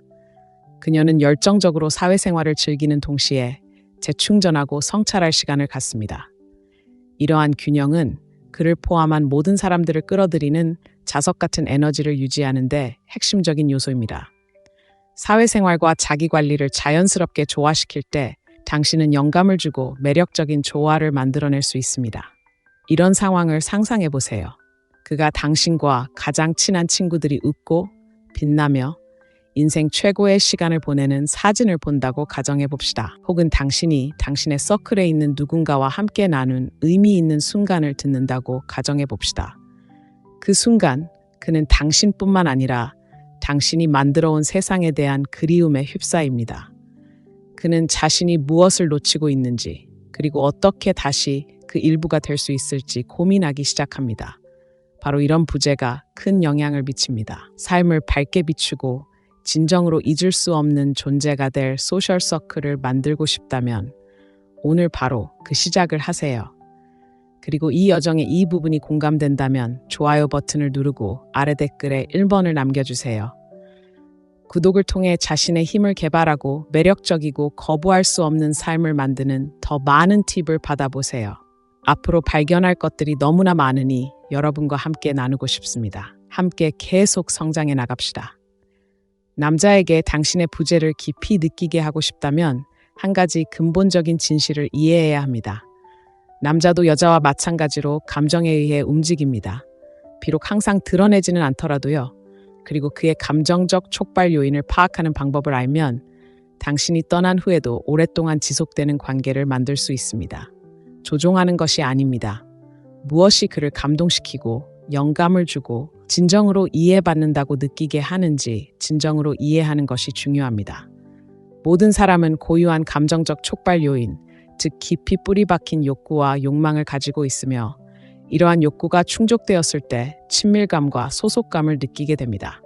그녀는 열정적으로 사회생활을 즐기는 동시에 재충전하고 성찰할 시간을 갖습니다. 이러한 균형은 그를 포함한 모든 사람들을 끌어들이는 자석 같은 에너지를 유지하는 데 핵심적인 요소입니다. 사회생활과 자기관리를 자연스럽게 조화시킬 때 당신은 영감을 주고 매력적인 조화를 만들어낼 수 있습니다. 이런 상황을 상상해 보세요. 그가 당신과 가장 친한 친구들이 웃고 빛나며 인생 최고의 시간을 보내는 사진을 본다고 가정해 봅시다. 혹은 당신이 당신의 서클에 있는 누군가와 함께 나눈 의미 있는 순간을 듣는다고 가정해 봅시다. 그 순간 그는 당신뿐만 아니라 당신이 만들어온 세상에 대한 그리움에 휩싸입니다. 그는 자신이 무엇을 놓치고 있는지, 그리고 어떻게 다시 그 일부가 될 수 있을지 고민하기 시작합니다. 바로 이런 부재가 큰 영향을 미칩니다. 삶을 밝게 비추고 진정으로 잊을 수 없는 존재가 될 소셜 서클을 만들고 싶다면 오늘 바로 그 시작을 하세요. 그리고 이 여정의 이 부분이 공감된다면 좋아요 버튼을 누르고 아래 댓글에 1번을 남겨주세요. 구독을 통해 자신의 힘을 개발하고 매력적이고 거부할 수 없는 삶을 만드는 더 많은 팁을 받아보세요. 앞으로 발견할 것들이 너무나 많으니 여러분과 함께 나누고 싶습니다. 함께 계속 성장해 나갑시다. 남자에게 당신의 부재를 깊이 느끼게 하고 싶다면 한 가지 근본적인 진실을 이해해야 합니다. 남자도 여자와 마찬가지로 감정에 의해 움직입니다. 비록 항상 드러내지는 않더라도요. 그리고 그의 감정적 촉발 요인을 파악하는 방법을 알면 당신이 떠난 후에도 오랫동안 지속되는 관계를 만들 수 있습니다. 조종하는 것이 아닙니다. 무엇이 그를 감동시키고 영감을 주고 진정으로 이해받는다고 느끼게 하는지 진정으로 이해하는 것이 중요합니다. 모든 사람은 고유한 감정적 촉발 요인, 즉 깊이 뿌리 박힌 욕구와 욕망을 가지고 있으며 이러한 욕구가 충족되었을 때 친밀감과 소속감을 느끼게 됩니다.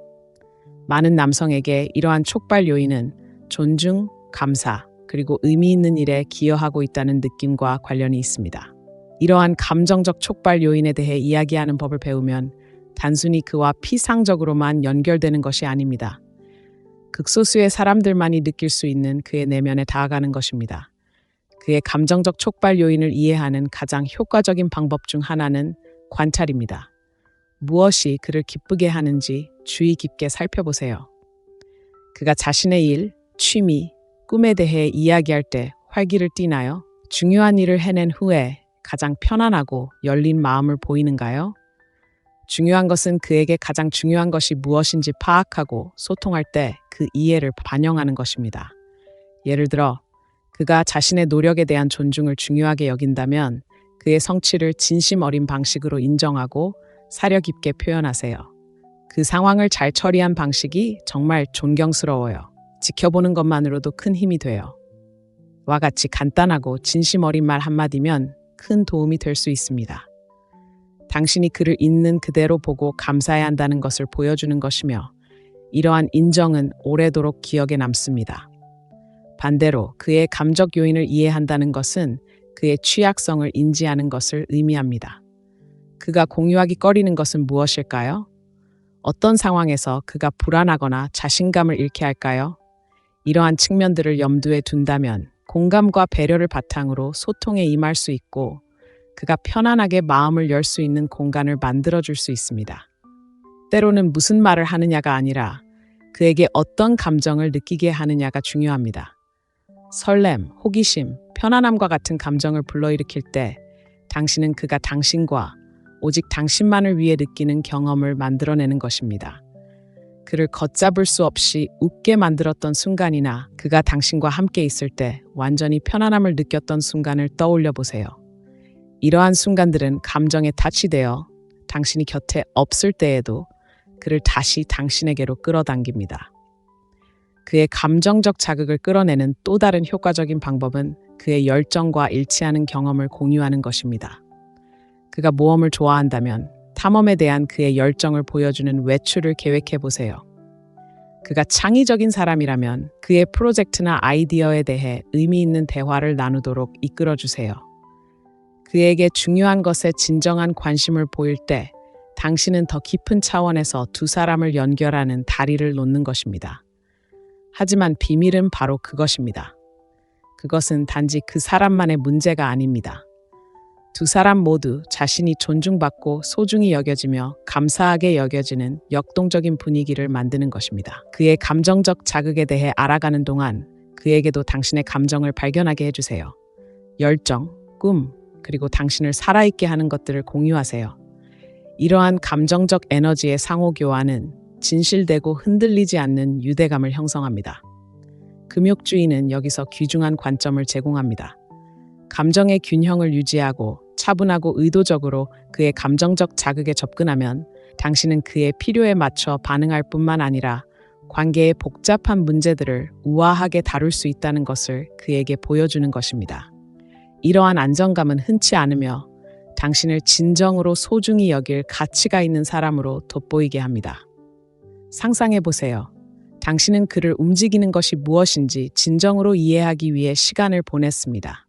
많은 남성에게 이러한 촉발 요인은 존중, 감사, 그리고 의미 있는 일에 기여하고 있다는 느낌과 관련이 있습니다. 이러한 감정적 촉발 요인에 대해 이야기하는 법을 배우면 단순히 그와 피상적으로만 연결되는 것이 아닙니다. 극소수의 사람들만이 느낄 수 있는 그의 내면에 다가가는 것입니다. 그의 감정적 촉발 요인을 이해하는 가장 효과적인 방법 중 하나는 관찰입니다. 무엇이 그를 기쁘게 하는지 주의 깊게 살펴보세요. 그가 자신의 일, 취미, 꿈에 대해 이야기할 때 활기를 띠나요? 중요한 일을 해낸 후에 가장 편안하고 열린 마음을 보이는가요? 중요한 것은 그에게 가장 중요한 것이 무엇인지 파악하고 소통할 때 그 이해를 반영하는 것입니다. 예를 들어 그가 자신의 노력에 대한 존중을 중요하게 여긴다면 그의 성취를 진심 어린 방식으로 인정하고 사려 깊게 표현하세요. 그 상황을 잘 처리한 방식이 정말 존경스러워요. 지켜보는 것만으로도 큰 힘이 돼요. 와 같이 간단하고 진심 어린 말 한마디면 큰 도움이 될 수 있습니다. 당신이 그를 있는 그대로 보고 감사해야 한다는 것을 보여주는 것이며 이러한 인정은 오래도록 기억에 남습니다. 반대로 그의 감적 요인을 이해한다는 것은 그의 취약성을 인지하는 것을 의미합니다. 그가 공유하기 꺼리는 것은 무엇일까요? 어떤 상황에서 그가 불안하거나 자신감을 잃게 할까요? 이러한 측면들을 염두에 둔다면 공감과 배려를 바탕으로 소통에 임할 수 있고 그가 편안하게 마음을 열 수 있는 공간을 만들어줄 수 있습니다. 때로는 무슨 말을 하느냐가 아니라 그에게 어떤 감정을 느끼게 하느냐가 중요합니다. 설렘, 호기심, 편안함과 같은 감정을 불러일으킬 때 당신은 그가 당신과 오직 당신만을 위해 느끼는 경험을 만들어내는 것입니다. 그를 걷잡을 수 없이 웃게 만들었던 순간이나 그가 당신과 함께 있을 때 완전히 편안함을 느꼈던 순간을 떠올려 보세요. 이러한 순간들은 감정에 타치되어 당신이 곁에 없을 때에도 그를 다시 당신에게로 끌어당깁니다. 그의 감정적 자극을 끌어내는 또 다른 효과적인 방법은 그의 열정과 일치하는 경험을 공유하는 것입니다. 그가 모험을 좋아한다면 탐험에 대한 그의 열정을 보여주는 외출을 계획해 보세요. 그가 창의적인 사람이라면 그의 프로젝트나 아이디어에 대해 의미 있는 대화를 나누도록 이끌어 주세요. 그에게 중요한 것에 진정한 관심을 보일 때 당신은 더 깊은 차원에서 두 사람을 연결하는 다리를 놓는 것입니다. 하지만 비밀은 바로 그것입니다. 그것은 단지 그 사람만의 문제가 아닙니다. 두 사람 모두 자신이 존중받고 소중히 여겨지며 감사하게 여겨지는 역동적인 분위기를 만드는 것입니다. 그의 감정적 자극에 대해 알아가는 동안 그에게도 당신의 감정을 발견하게 해주세요. 열정, 꿈, 그리고 당신을 살아있게 하는 것들을 공유하세요. 이러한 감정적 에너지의 상호교환은 진실되고 흔들리지 않는 유대감을 형성합니다. 금욕주의는 여기서 귀중한 관점을 제공합니다. 감정의 균형을 유지하고 차분하고 의도적으로 그의 감정적 자극에 접근하면 당신은 그의 필요에 맞춰 반응할 뿐만 아니라 관계의 복잡한 문제들을 우아하게 다룰 수 있다는 것을 그에게 보여주는 것입니다. 이러한 안정감은 흔치 않으며 당신을 진정으로 소중히 여길 가치가 있는 사람으로 돋보이게 합니다. 상상해 보세요. 당신은 그를 움직이는 것이 무엇인지 진정으로 이해하기 위해 시간을 보냈습니다.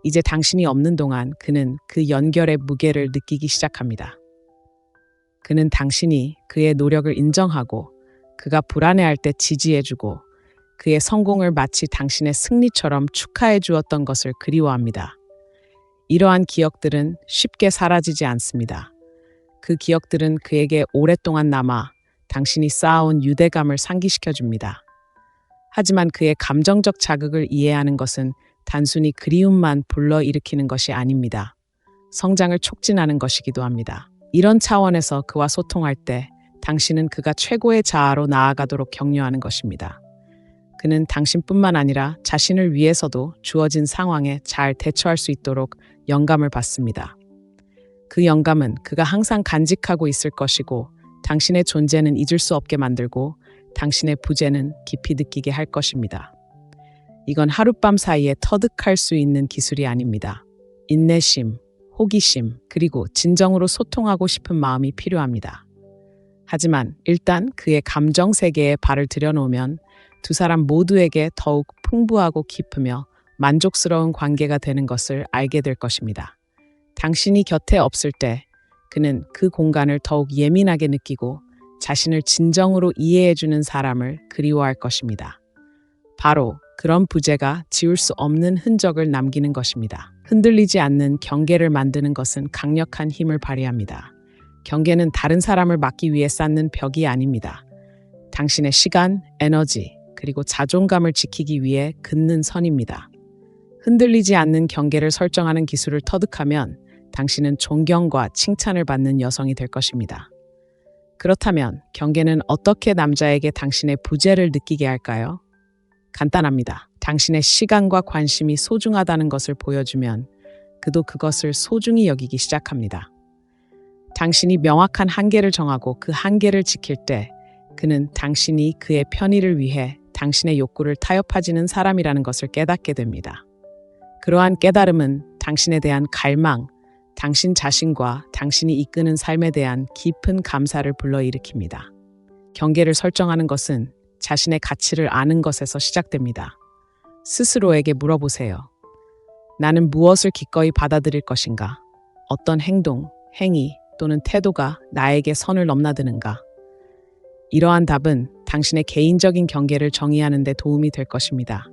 이제 당신이 없는 동안 그는 그 연결의 무게를 느끼기 시작합니다. 그는 당신이 그의 노력을 인정하고 그가 불안해할 때 지지해주고 그의 성공을 마치 당신의 승리처럼 축하해 주었던 것을 그리워합니다. 이러한 기억들은 쉽게 사라지지 않습니다. 그 기억들은 그에게 오랫동안 남아 당신이 쌓아온 유대감을 상기시켜줍니다. 하지만 그의 감정적 자극을 이해하는 것은 단순히 그리움만 불러일으키는 것이 아닙니다. 성장을 촉진하는 것이기도 합니다. 이런 차원에서 그와 소통할 때 당신은 그가 최고의 자아로 나아가도록 격려하는 것입니다. 그는 당신뿐만 아니라 자신을 위해서도 주어진 상황에 잘 대처할 수 있도록 영감을 받습니다. 그 영감은 그가 항상 간직하고 있을 것이고 당신의 존재는 잊을 수 없게 만들고 당신의 부재는 깊이 느끼게 할 것입니다. 이건 하룻밤 사이에 터득할 수 있는 기술이 아닙니다. 인내심, 호기심, 그리고 진정으로 소통하고 싶은 마음이 필요합니다. 하지만 일단 그의 감정 세계에 발을 들여놓으면 두 사람 모두에게 더욱 풍부하고 깊으며 만족스러운 관계가 되는 것을 알게 될 것입니다. 당신이 곁에 없을 때 그는 그 공간을 더욱 예민하게 느끼고 자신을 진정으로 이해해주는 사람을 그리워할 것입니다. 바로 그런 부재가 지울 수 없는 흔적을 남기는 것입니다. 흔들리지 않는 경계를 만드는 것은 강력한 힘을 발휘합니다. 경계는 다른 사람을 막기 위해 쌓는 벽이 아닙니다. 당신의 시간, 에너지, 그리고 자존감을 지키기 위해 긋는 선입니다. 흔들리지 않는 경계를 설정하는 기술을 터득하면 당신은 존경과 칭찬을 받는 여성이 될 것입니다. 그렇다면 경계는 어떻게 남자에게 당신의 부재를 느끼게 할까요? 간단합니다. 당신의 시간과 관심이 소중하다는 것을 보여주면 그도 그것을 소중히 여기기 시작합니다. 당신이 명확한 한계를 정하고 그 한계를 지킬 때 그는 당신이 그의 편의를 위해 당신의 욕구를 타협하지는 사람이라는 것을 깨닫게 됩니다. 그러한 깨달음은 당신에 대한 갈망, 당신 자신과 당신이 이끄는 삶에 대한 깊은 감사를 불러일으킵니다. 경계를 설정하는 것은 자신의 가치를 아는 것에서 시작됩니다. 스스로에게 물어보세요. 나는 무엇을 기꺼이 받아들일 것인가? 어떤 행동, 행위 또는 태도가 나에게 선을 넘나드는가? 이러한 답은 당신의 개인적인 경계를 정의하는 데 도움이 될 것입니다.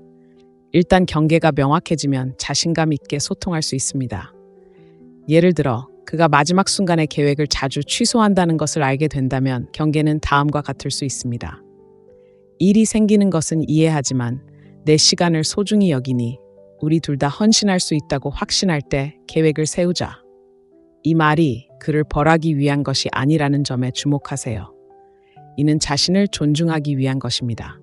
일단 경계가 명확해지면 자신감 있게 소통할 수 있습니다. 예를 들어 그가 마지막 순간에 계획을 자주 취소한다는 것을 알게 된다면 경계는 다음과 같을 수 있습니다. 일이 생기는 것은 이해하지만 내 시간을 소중히 여기니 우리 둘 다 헌신할 수 있다고 확신할 때 계획을 세우자. 이 말이 그를 벌하기 위한 것이 아니라는 점에 주목하세요. 이는 자신을 존중하기 위한 것입니다.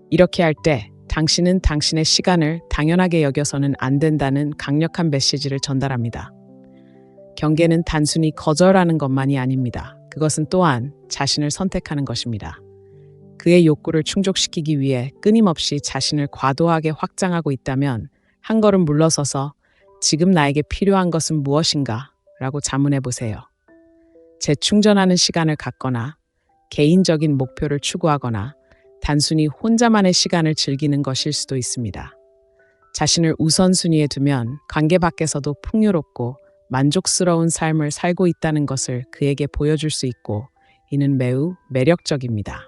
이렇게 할 때 당신은 당신의 시간을 당연하게 여겨서는 안 된다는 강력한 메시지를 전달합니다. 경계는 단순히 거절하는 것만이 아닙니다. 그것은 또한 자신을 선택하는 것입니다. 그의 욕구를 충족시키기 위해 끊임없이 자신을 과도하게 확장하고 있다면 한 걸음 물러서서 지금 나에게 필요한 것은 무엇인가? 라고 자문해 보세요. 재충전하는 시간을 갖거나 개인적인 목표를 추구하거나 단순히 혼자만의 시간을 즐기는 것일 수도 있습니다. 자신을 우선순위에 두면 관계 밖에서도 풍요롭고 만족스러운 삶을 살고 있다는 것을 그에게 보여줄 수 있고 이는 매우 매력적입니다.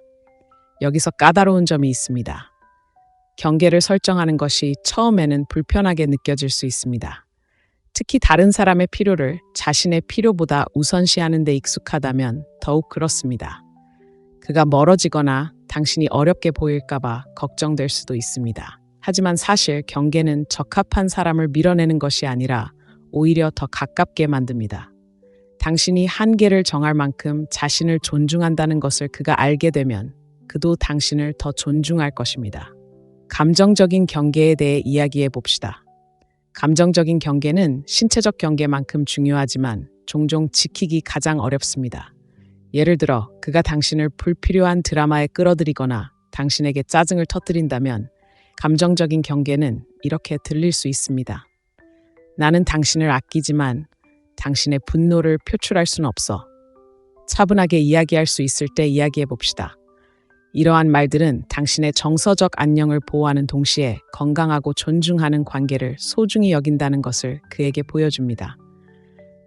여기서 까다로운 점이 있습니다. 경계를 설정하는 것이 처음에는 불편하게 느껴질 수 있습니다. 특히 다른 사람의 필요를 자신의 필요보다 우선시하는 데 익숙하다면 더욱 그렇습니다. 그가 멀어지거나 당신이 어렵게 보일까봐 걱정될 수도 있습니다. 하지만 사실 경계는 적합한 사람을 밀어내는 것이 아니라 오히려 더 가깝게 만듭니다. 당신이 한계를 정할 만큼 자신을 존중한다는 것을 그가 알게 되면 그도 당신을 더 존중할 것입니다. 감정적인 경계에 대해 이야기해 봅시다. 감정적인 경계는 신체적 경계만큼 중요하지만 종종 지키기 가장 어렵습니다. 예를 들어 그가 당신을 불필요한 드라마에 끌어들이거나 당신에게 짜증을 터뜨린다면 감정적인 경계는 이렇게 들릴 수 있습니다. 나는 당신을 아끼지만 당신의 분노를 표출할 수는 없어. 차분하게 이야기할 수 있을 때 이야기해 봅시다. 이러한 말들은 당신의 정서적 안녕을 보호하는 동시에 건강하고 존중하는 관계를 소중히 여긴다는 것을 그에게 보여줍니다.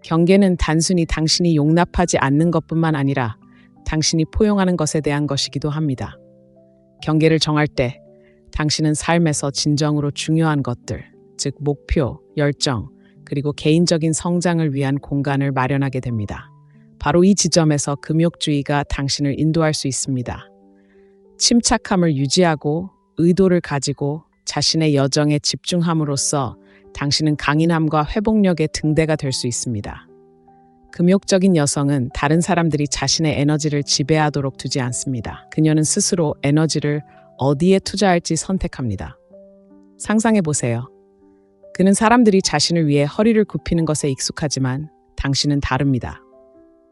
경계는 단순히 당신이 용납하지 않는 것뿐만 아니라 당신이 포용하는 것에 대한 것이기도 합니다. 경계를 정할 때 당신은 삶에서 진정으로 중요한 것들, 즉 목표, 열정, 그리고 개인적인 성장을 위한 공간을 마련하게 됩니다. 바로 이 지점에서 금욕주의가 당신을 인도할 수 있습니다. 침착함을 유지하고 의도를 가지고 자신의 여정에 집중함으로써 당신은 강인함과 회복력의 등대가 될 수 있습니다. 금욕적인 여성은 다른 사람들이 자신의 에너지를 지배하도록 두지 않습니다. 그녀는 스스로 에너지를 어디에 투자할지 선택합니다. 상상해 보세요. 그는 사람들이 자신을 위해 허리를 굽히는 것에 익숙하지만 당신은 다릅니다.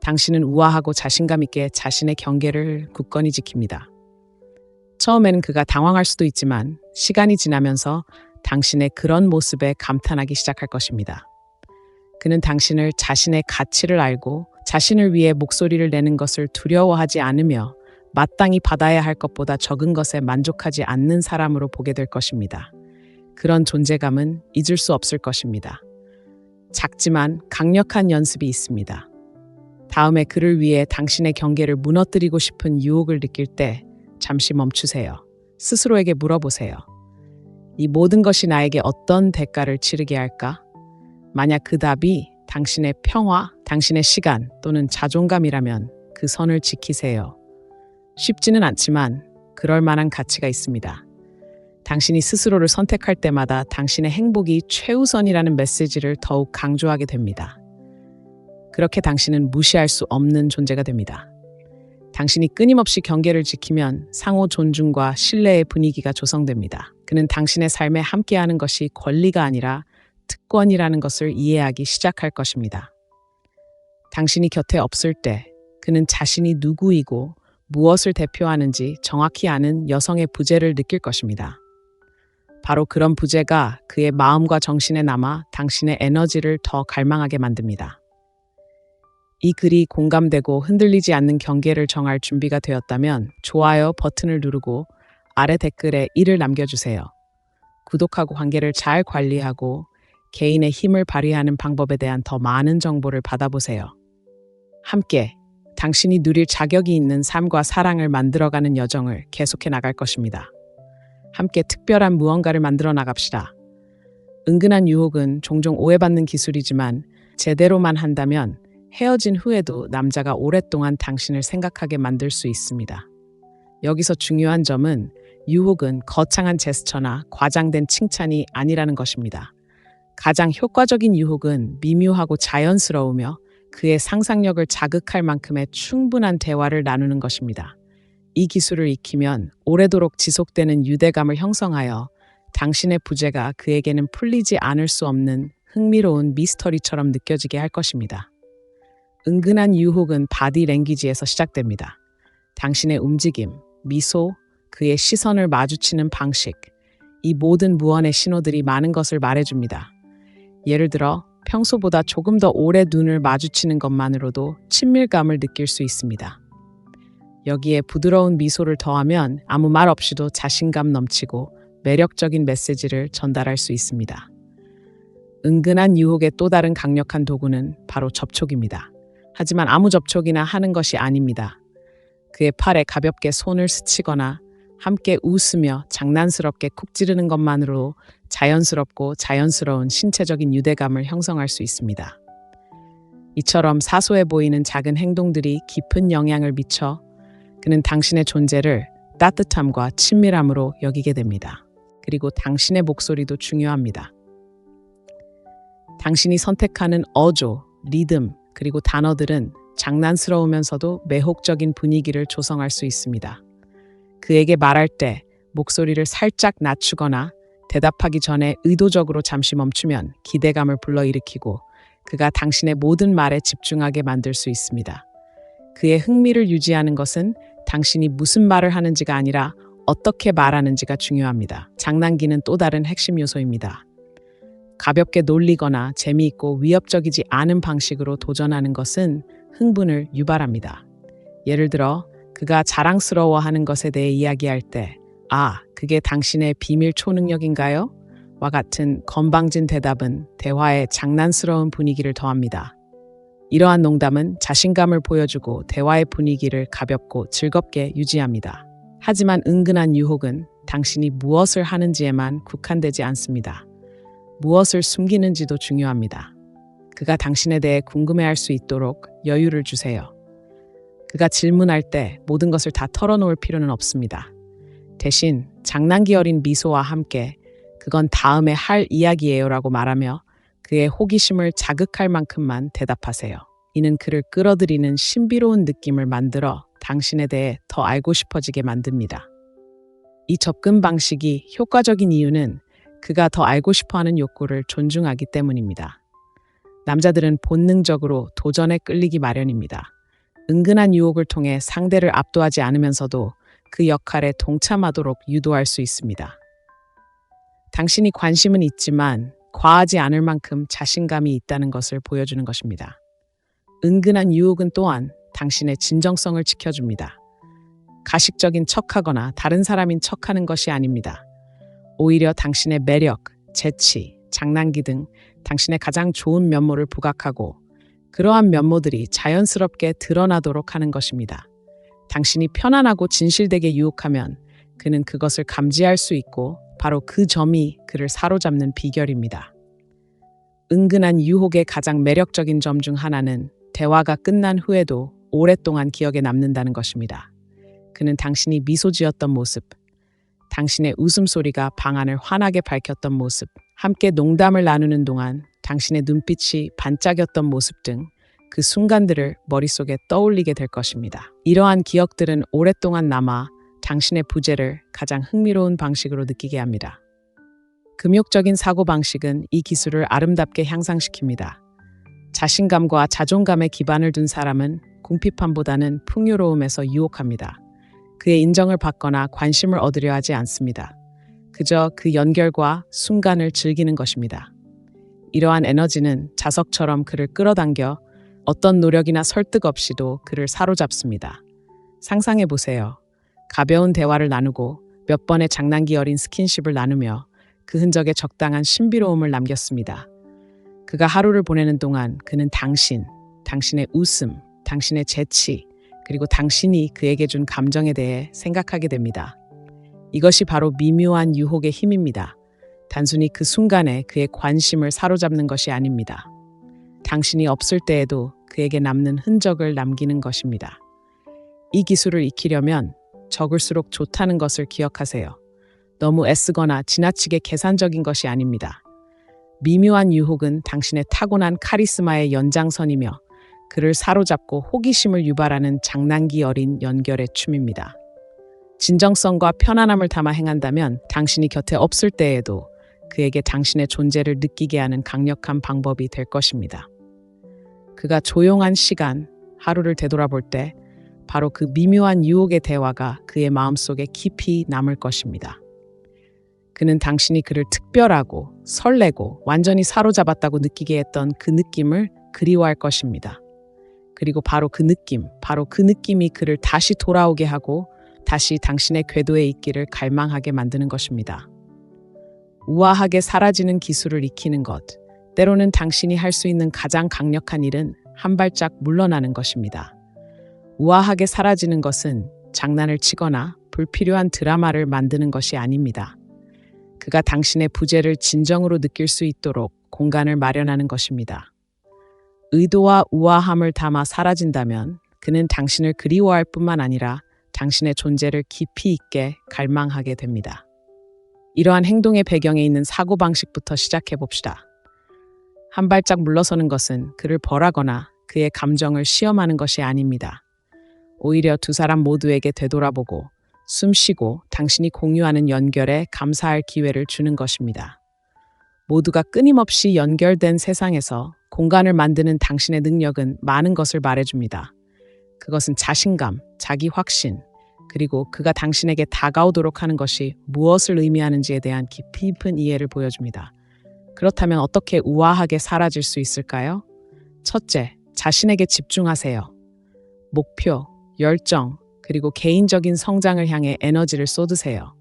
당신은 우아하고 자신감 있게 자신의 경계를 굳건히 지킵니다. 처음에는 그가 당황할 수도 있지만 시간이 지나면서 당신의 그런 모습에 감탄하기 시작할 것입니다. 그는 당신을 자신의 가치를 알고 자신을 위해 목소리를 내는 것을 두려워하지 않으며 마땅히 받아야 할 것보다 적은 것에 만족하지 않는 사람으로 보게 될 것입니다. 그런 존재감은 잊을 수 없을 것입니다. 작지만 강력한 연습이 있습니다. 다음에 그를 위해 당신의 경계를 무너뜨리고 싶은 유혹을 느낄 때 잠시 멈추세요. 스스로에게 물어보세요. 이 모든 것이 나에게 어떤 대가를 치르게 할까? 만약 그 답이 당신의 평화, 당신의 시간 또는 자존감이라면 그 선을 지키세요. 쉽지는 않지만 그럴 만한 가치가 있습니다. 당신이 스스로를 선택할 때마다 당신의 행복이 최우선이라는 메시지를 더욱 강조하게 됩니다. 그렇게 당신은 무시할 수 없는 존재가 됩니다. 당신이 끊임없이 경계를 지키면 상호 존중과 신뢰의 분위기가 조성됩니다. 그는 당신의 삶에 함께하는 것이 권리가 아니라 특권이라는 것을 이해하기 시작할 것입니다. 당신이 곁에 없을 때 그는 자신이 누구이고 무엇을 대표하는지 정확히 아는 여성의 부재를 느낄 것입니다. 바로 그런 부재가 그의 마음과 정신에 남아 당신의 에너지를 더 갈망하게 만듭니다. 이 글이 공감되고 흔들리지 않는 경계를 정할 준비가 되었다면 좋아요 버튼을 누르고 아래 댓글에 1을 남겨주세요. 구독하고 관계를 잘 관리하고 개인의 힘을 발휘하는 방법에 대한 더 많은 정보를 받아보세요. 함께 당신이 누릴 자격이 있는 삶과 사랑을 만들어가는 여정을 계속해 나갈 것입니다. 함께 특별한 무언가를 만들어 나갑시다. 은근한 유혹은 종종 오해받는 기술이지만 제대로만 한다면 헤어진 후에도 남자가 오랫동안 당신을 생각하게 만들 수 있습니다. 여기서 중요한 점은 유혹은 거창한 제스처나 과장된 칭찬이 아니라는 것입니다. 가장 효과적인 유혹은 미묘하고 자연스러우며 그의 상상력을 자극할 만큼의 충분한 대화를 나누는 것입니다. 이 기술을 익히면 오래도록 지속되는 유대감을 형성하여 당신의 부재가 그에게는 풀리지 않을 수 없는 흥미로운 미스터리처럼 느껴지게 할 것입니다. 은근한 유혹은 바디 랭귀지에서 시작됩니다. 당신의 움직임, 미소, 그의 시선을 마주치는 방식, 이 모든 무언의 신호들이 많은 것을 말해줍니다. 예를 들어 평소보다 조금 더 오래 눈을 마주치는 것만으로도 친밀감을 느낄 수 있습니다. 여기에 부드러운 미소를 더하면 아무 말 없이도 자신감 넘치고 매력적인 메시지를 전달할 수 있습니다. 은근한 유혹의 또 다른 강력한 도구는 바로 접촉입니다. 하지만 아무 접촉이나 하는 것이 아닙니다. 그의 팔에 가볍게 손을 스치거나 함께 웃으며 장난스럽게 쿡 찌르는 것만으로 자연스럽고 자연스러운 신체적인 유대감을 형성할 수 있습니다. 이처럼 사소해 보이는 작은 행동들이 깊은 영향을 미쳐 그는 당신의 존재를 따뜻함과 친밀함으로 여기게 됩니다. 그리고 당신의 목소리도 중요합니다. 당신이 선택하는 어조, 리듬, 그리고 단어들은 장난스러우면서도 매혹적인 분위기를 조성할 수 있습니다. 그에게 말할 때 목소리를 살짝 낮추거나 대답하기 전에 의도적으로 잠시 멈추면 기대감을 불러일으키고 그가 당신의 모든 말에 집중하게 만들 수 있습니다. 그의 흥미를 유지하는 것은 당신이 무슨 말을 하는지가 아니라 어떻게 말하는지가 중요합니다. 장난기는 또 다른 핵심 요소입니다. 가볍게 놀리거나 재미있고 위협적이지 않은 방식으로 도전하는 것은 흥분을 유발합니다. 예를 들어 그가 자랑스러워하는 것에 대해 이야기할 때 그게 당신의 비밀 초능력인가요? 와 같은 건방진 대답은 대화에 장난스러운 분위기를 더합니다. 이러한 농담은 자신감을 보여주고 대화의 분위기를 가볍고 즐겁게 유지합니다. 하지만 은근한 유혹은 당신이 무엇을 하는지에만 국한되지 않습니다. 무엇을 숨기는지도 중요합니다. 그가 당신에 대해 궁금해할 수 있도록 여유를 주세요. 그가 질문할 때 모든 것을 다 털어놓을 필요는 없습니다. 대신 장난기 어린 미소와 함께 그건 다음에 할 이야기예요라고 말하며 그의 호기심을 자극할 만큼만 대답하세요. 이는 그를 끌어들이는 신비로운 느낌을 만들어 당신에 대해 더 알고 싶어지게 만듭니다. 이 접근 방식이 효과적인 이유는 그가 더 알고 싶어하는 욕구를 존중하기 때문입니다. 남자들은 본능적으로 도전에 끌리기 마련입니다. 은근한 유혹을 통해 상대를 압도하지 않으면서도 그 역할에 동참하도록 유도할 수 있습니다. 당신이 관심은 있지만 과하지 않을 만큼 자신감이 있다는 것을 보여주는 것입니다. 은근한 유혹은 또한 당신의 진정성을 지켜줍니다. 가식적인 척하거나 다른 사람인 척하는 것이 아닙니다. 오히려 당신의 매력, 재치, 장난기 등 당신의 가장 좋은 면모를 부각하고 그러한 면모들이 자연스럽게 드러나도록 하는 것입니다. 당신이 편안하고 진실되게 유혹하면 그는 그것을 감지할 수 있고 바로 그 점이 그를 사로잡는 비결입니다. 은근한 유혹의 가장 매력적인 점 중 하나는 대화가 끝난 후에도 오랫동안 기억에 남는다는 것입니다. 그는 당신이 미소 지었던 모습, 당신의 웃음소리가 방안을 환하게 밝혔던 모습, 함께 농담을 나누는 동안 당신의 눈빛이 반짝였던 모습 등 그 순간들을 머릿속에 떠올리게 될 것입니다. 이러한 기억들은 오랫동안 남아 당신의 부재를 가장 흥미로운 방식으로 느끼게 합니다. 금욕적인 사고방식은 이 기술을 아름답게 향상시킵니다. 자신감과 자존감에 기반을 둔 사람은 궁핍함보다는 풍요로움에서 유혹합니다. 그의 인정을 받거나 관심을 얻으려 하지 않습니다. 그저 그 연결과 순간을 즐기는 것입니다. 이러한 에너지는 자석처럼 그를 끌어당겨 어떤 노력이나 설득 없이도 그를 사로잡습니다. 상상해 보세요. 가벼운 대화를 나누고 몇 번의 장난기 어린 스킨십을 나누며 그 흔적에 적당한 신비로움을 남겼습니다. 그가 하루를 보내는 동안 그는 당신의 웃음, 당신의 재치, 그리고 당신이 그에게 준 감정에 대해 생각하게 됩니다. 이것이 바로 미묘한 유혹의 힘입니다. 단순히 그 순간에 그의 관심을 사로잡는 것이 아닙니다. 당신이 없을 때에도 그에게 남는 흔적을 남기는 것입니다. 이 기술을 익히려면 적을수록 좋다는 것을 기억하세요. 너무 애쓰거나 지나치게 계산적인 것이 아닙니다. 미묘한 유혹은 당신의 타고난 카리스마의 연장선이며 그를 사로잡고 호기심을 유발하는 장난기 어린 연결의 춤입니다. 진정성과 편안함을 담아 행한다면 당신이 곁에 없을 때에도 그에게 당신의 존재를 느끼게 하는 강력한 방법이 될 것입니다. 그가 조용한 시간, 하루를 되돌아볼 때 바로 그 미묘한 유혹의 대화가 그의 마음속에 깊이 남을 것입니다. 그는 당신이 그를 특별하고 설레고 완전히 사로잡았다고 느끼게 했던 그 느낌을 그리워할 것입니다. 그리고 바로 그 느낌이 그를 다시 돌아오게 하고 다시 당신의 궤도에 있기를 갈망하게 만드는 것입니다. 우아하게 사라지는 기술을 익히는 것, 때로는 당신이 할 수 있는 가장 강력한 일은 한 발짝 물러나는 것입니다. 우아하게 사라지는 것은 장난을 치거나 불필요한 드라마를 만드는 것이 아닙니다. 그가 당신의 부재를 진정으로 느낄 수 있도록 공간을 마련하는 것입니다. 의도와 우아함을 담아 사라진다면 그는 당신을 그리워할 뿐만 아니라 당신의 존재를 깊이 있게 갈망하게 됩니다. 이러한 행동의 배경에 있는 사고방식부터 시작해 봅시다. 한 발짝 물러서는 것은 그를 벌하거나 그의 감정을 시험하는 것이 아닙니다. 오히려 두 사람 모두에게 되돌아보고 숨쉬고 당신이 공유하는 연결에 감사할 기회를 주는 것입니다. 모두가 끊임없이 연결된 세상에서 공간을 만드는 당신의 능력은 많은 것을 말해줍니다. 그것은 자신감, 자기 확신, 그리고 그가 당신에게 다가오도록 하는 것이 무엇을 의미하는지에 대한 깊이 깊은 이해를 보여줍니다. 그렇다면 어떻게 우아하게 사라질 수 있을까요? 첫째, 자신에게 집중하세요. 목표, 열정, 그리고 개인적인 성장을 향해 에너지를 쏟으세요.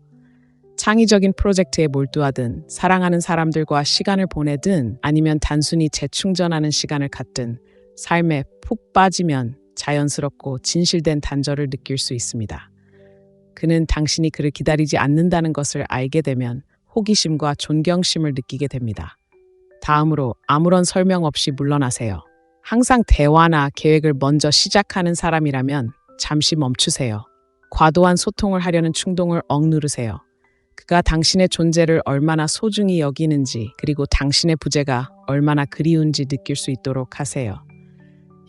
창의적인 프로젝트에 몰두하든, 사랑하는 사람들과 시간을 보내든, 아니면 단순히 재충전하는 시간을 갖든, 삶에 푹 빠지면 자연스럽고 진실된 단절을 느낄 수 있습니다. 그는 당신이 그를 기다리지 않는다는 것을 알게 되면 호기심과 존경심을 느끼게 됩니다. 다음으로 아무런 설명 없이 물러나세요. 항상 대화나 계획을 먼저 시작하는 사람이라면 잠시 멈추세요. 과도한 소통을 하려는 충동을 억누르세요. 그가 당신의 존재를 얼마나 소중히 여기는지, 그리고 당신의 부재가 얼마나 그리운지 느낄 수 있도록 하세요.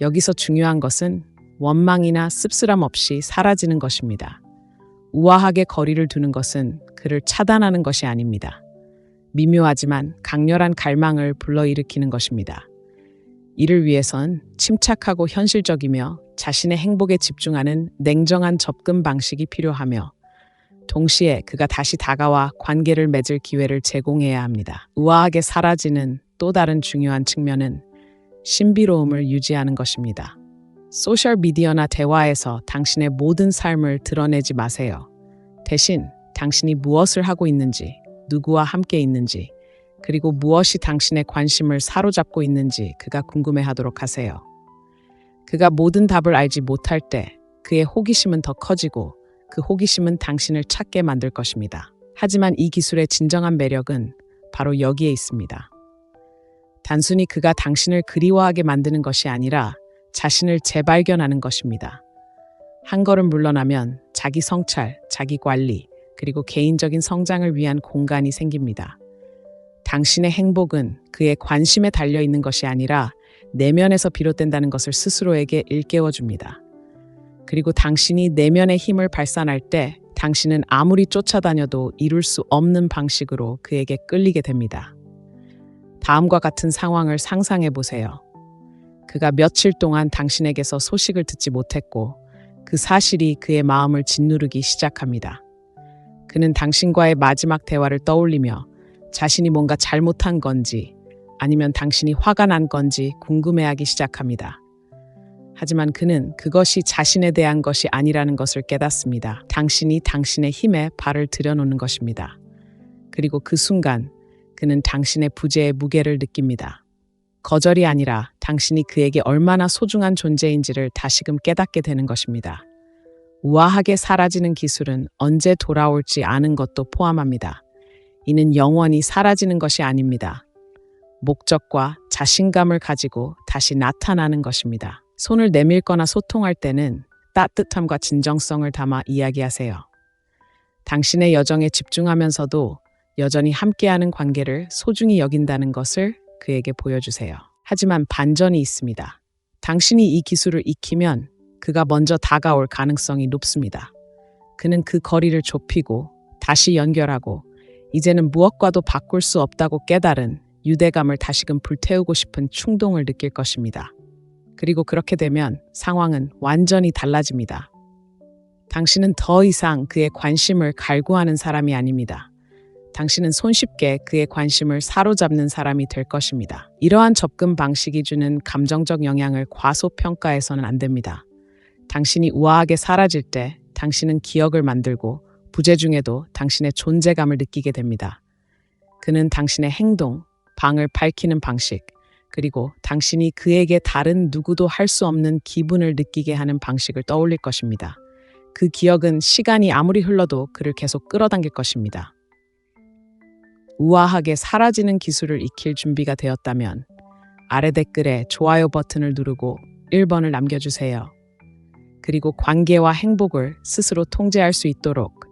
여기서 중요한 것은 원망이나 씁쓸함 없이 사라지는 것입니다. 우아하게 거리를 두는 것은 그를 차단하는 것이 아닙니다. 미묘하지만 강렬한 갈망을 불러일으키는 것입니다. 이를 위해선 침착하고 현실적이며 자신의 행복에 집중하는 냉정한 접근 방식이 필요하며, 동시에 그가 다시 다가와 관계를 맺을 기회를 제공해야 합니다. 우아하게 사라지는 또 다른 중요한 측면은 신비로움을 유지하는 것입니다. 소셜미디어나 대화에서 당신의 모든 삶을 드러내지 마세요. 대신 당신이 무엇을 하고 있는지, 누구와 함께 있는지, 그리고 무엇이 당신의 관심을 사로잡고 있는지 그가 궁금해하도록 하세요. 그가 모든 답을 알지 못할 때 그의 호기심은 더 커지고, 그 호기심은 당신을 찾게 만들 것입니다. 하지만 이 기술의 진정한 매력은 바로 여기에 있습니다. 단순히 그가 당신을 그리워하게 만드는 것이 아니라 자신을 재발견하는 것입니다. 한 걸음 물러나면 자기 성찰, 자기 관리, 그리고 개인적인 성장을 위한 공간이 생깁니다. 당신의 행복은 그의 관심에 달려 있는 것이 아니라 내면에서 비롯된다는 것을 스스로에게 일깨워줍니다. 그리고 당신이 내면의 힘을 발산할 때 당신은 아무리 쫓아다녀도 이룰 수 없는 방식으로 그에게 끌리게 됩니다. 다음과 같은 상황을 상상해 보세요. 그가 며칠 동안 당신에게서 소식을 듣지 못했고, 그 사실이 그의 마음을 짓누르기 시작합니다. 그는 당신과의 마지막 대화를 떠올리며 자신이 뭔가 잘못한 건지, 아니면 당신이 화가 난 건지 궁금해하기 시작합니다. 하지만 그는 그것이 자신에 대한 것이 아니라는 것을 깨닫습니다. 당신이 당신의 힘에 발을 들여놓는 것입니다. 그리고 그 순간 그는 당신의 부재의 무게를 느낍니다. 거절이 아니라 당신이 그에게 얼마나 소중한 존재인지를 다시금 깨닫게 되는 것입니다. 우아하게 사라지는 기술은 언제 돌아올지 아는 것도 포함합니다. 이는 영원히 사라지는 것이 아닙니다. 목적과 자신감을 가지고 다시 나타나는 것입니다. 손을 내밀거나 소통할 때는 따뜻함과 진정성을 담아 이야기하세요. 당신의 여정에 집중하면서도 여전히 함께하는 관계를 소중히 여긴다는 것을 그에게 보여주세요. 하지만 반전이 있습니다. 당신이 이 기술을 익히면 그가 먼저 다가올 가능성이 높습니다. 그는 그 거리를 좁히고 다시 연결하고, 이제는 무엇과도 바꿀 수 없다고 깨달은 유대감을 다시금 불태우고 싶은 충동을 느낄 것입니다. 그리고 그렇게 되면 상황은 완전히 달라집니다. 당신은 더 이상 그의 관심을 갈구하는 사람이 아닙니다. 당신은 손쉽게 그의 관심을 사로잡는 사람이 될 것입니다. 이러한 접근 방식이 주는 감정적 영향을 과소평가해서는 안 됩니다. 당신이 우아하게 사라질 때 당신은 기억을 만들고, 부재 중에도 당신의 존재감을 느끼게 됩니다. 그는 당신의 행동, 방을 밝히는 방식, 그리고 당신이 그에게 다른 누구도 할 수 없는 기분을 느끼게 하는 방식을 떠올릴 것입니다. 그 기억은 시간이 아무리 흘러도 그를 계속 끌어당길 것입니다. 우아하게 사라지는 기술을 익힐 준비가 되었다면 아래 댓글에 좋아요 버튼을 누르고 1번을 남겨주세요. 그리고 관계와 행복을 스스로 통제할 수 있도록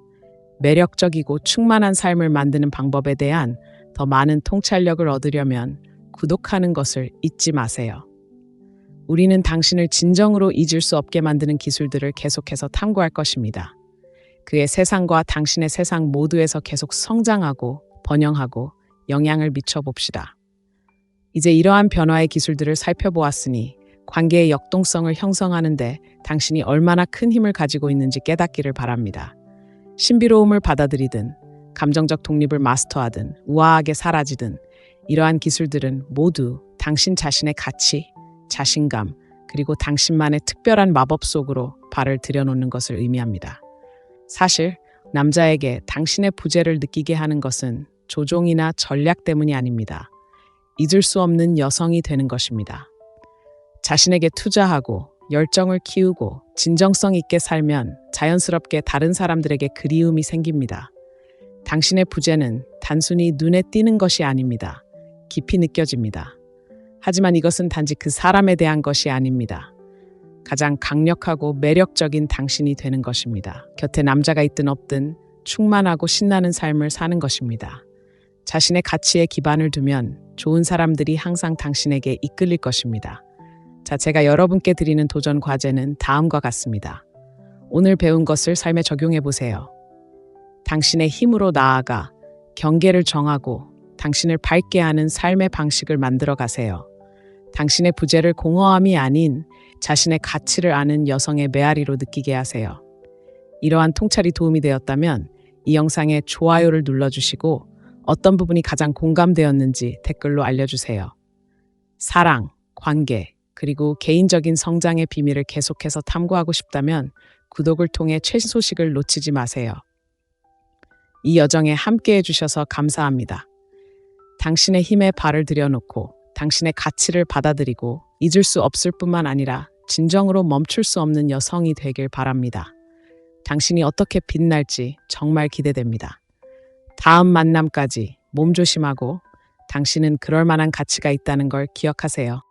매력적이고 충만한 삶을 만드는 방법에 대한 더 많은 통찰력을 얻으려면 구독하는 것을 잊지 마세요. 우리는 당신을 진정으로 잊을 수 없게 만드는 기술들을 계속해서 탐구할 것입니다. 그의 세상과 당신의 세상 모두에서 계속 성장하고 번영하고 영향을 미쳐봅시다. 이제 이러한 변화의 기술들을 살펴보았으니 관계의 역동성을 형성하는데 당신이 얼마나 큰 힘을 가지고 있는지 깨닫기를 바랍니다. 신비로움을 받아들이든 감정적 독립을 마스터하든 우아하게 사라지든 이러한 기술들은 모두 당신 자신의 가치, 자신감, 그리고 당신만의 특별한 마법 속으로 발을 들여놓는 것을 의미합니다. 사실 남자에게 당신의 부재를 느끼게 하는 것은 조종이나 전략 때문이 아닙니다. 잊을 수 없는 여성이 되는 것입니다. 자신에게 투자하고 열정을 키우고 진정성 있게 살면 자연스럽게 다른 사람들에게 그리움이 생깁니다. 당신의 부재는 단순히 눈에 띄는 것이 아닙니다. 깊이 느껴집니다. 하지만 이것은 단지 그 사람에 대한 것이 아닙니다. 가장 강력하고 매력적인 당신이 되는 것입니다. 곁에 남자가 있든 없든 충만하고 신나는 삶을 사는 것입니다. 자신의 가치에 기반을 두면 좋은 사람들이 항상 당신에게 이끌릴 것입니다. 자, 제가 여러분께 드리는 도전 과제는 다음과 같습니다. 오늘 배운 것을 삶에 적용해 보세요. 당신의 힘으로 나아가 경계를 정하고 당신을 밝게 하는 삶의 방식을 만들어 가세요. 당신의 부재를 공허함이 아닌 자신의 가치를 아는 여성의 메아리로 느끼게 하세요. 이러한 통찰이 도움이 되었다면 이 영상에 좋아요를 눌러주시고 어떤 부분이 가장 공감되었는지 댓글로 알려주세요. 사랑, 관계, 그리고 개인적인 성장의 비밀을 계속해서 탐구하고 싶다면 구독을 통해 최신 소식을 놓치지 마세요. 이 여정에 함께 해주셔서 감사합니다. 당신의 힘에 발을 들여놓고 당신의 가치를 받아들이고 잊을 수 없을 뿐만 아니라 진정으로 멈출 수 없는 여성이 되길 바랍니다. 당신이 어떻게 빛날지 정말 기대됩니다. 다음 만남까지 몸 조심하고 당신은 그럴 만한 가치가 있다는 걸 기억하세요.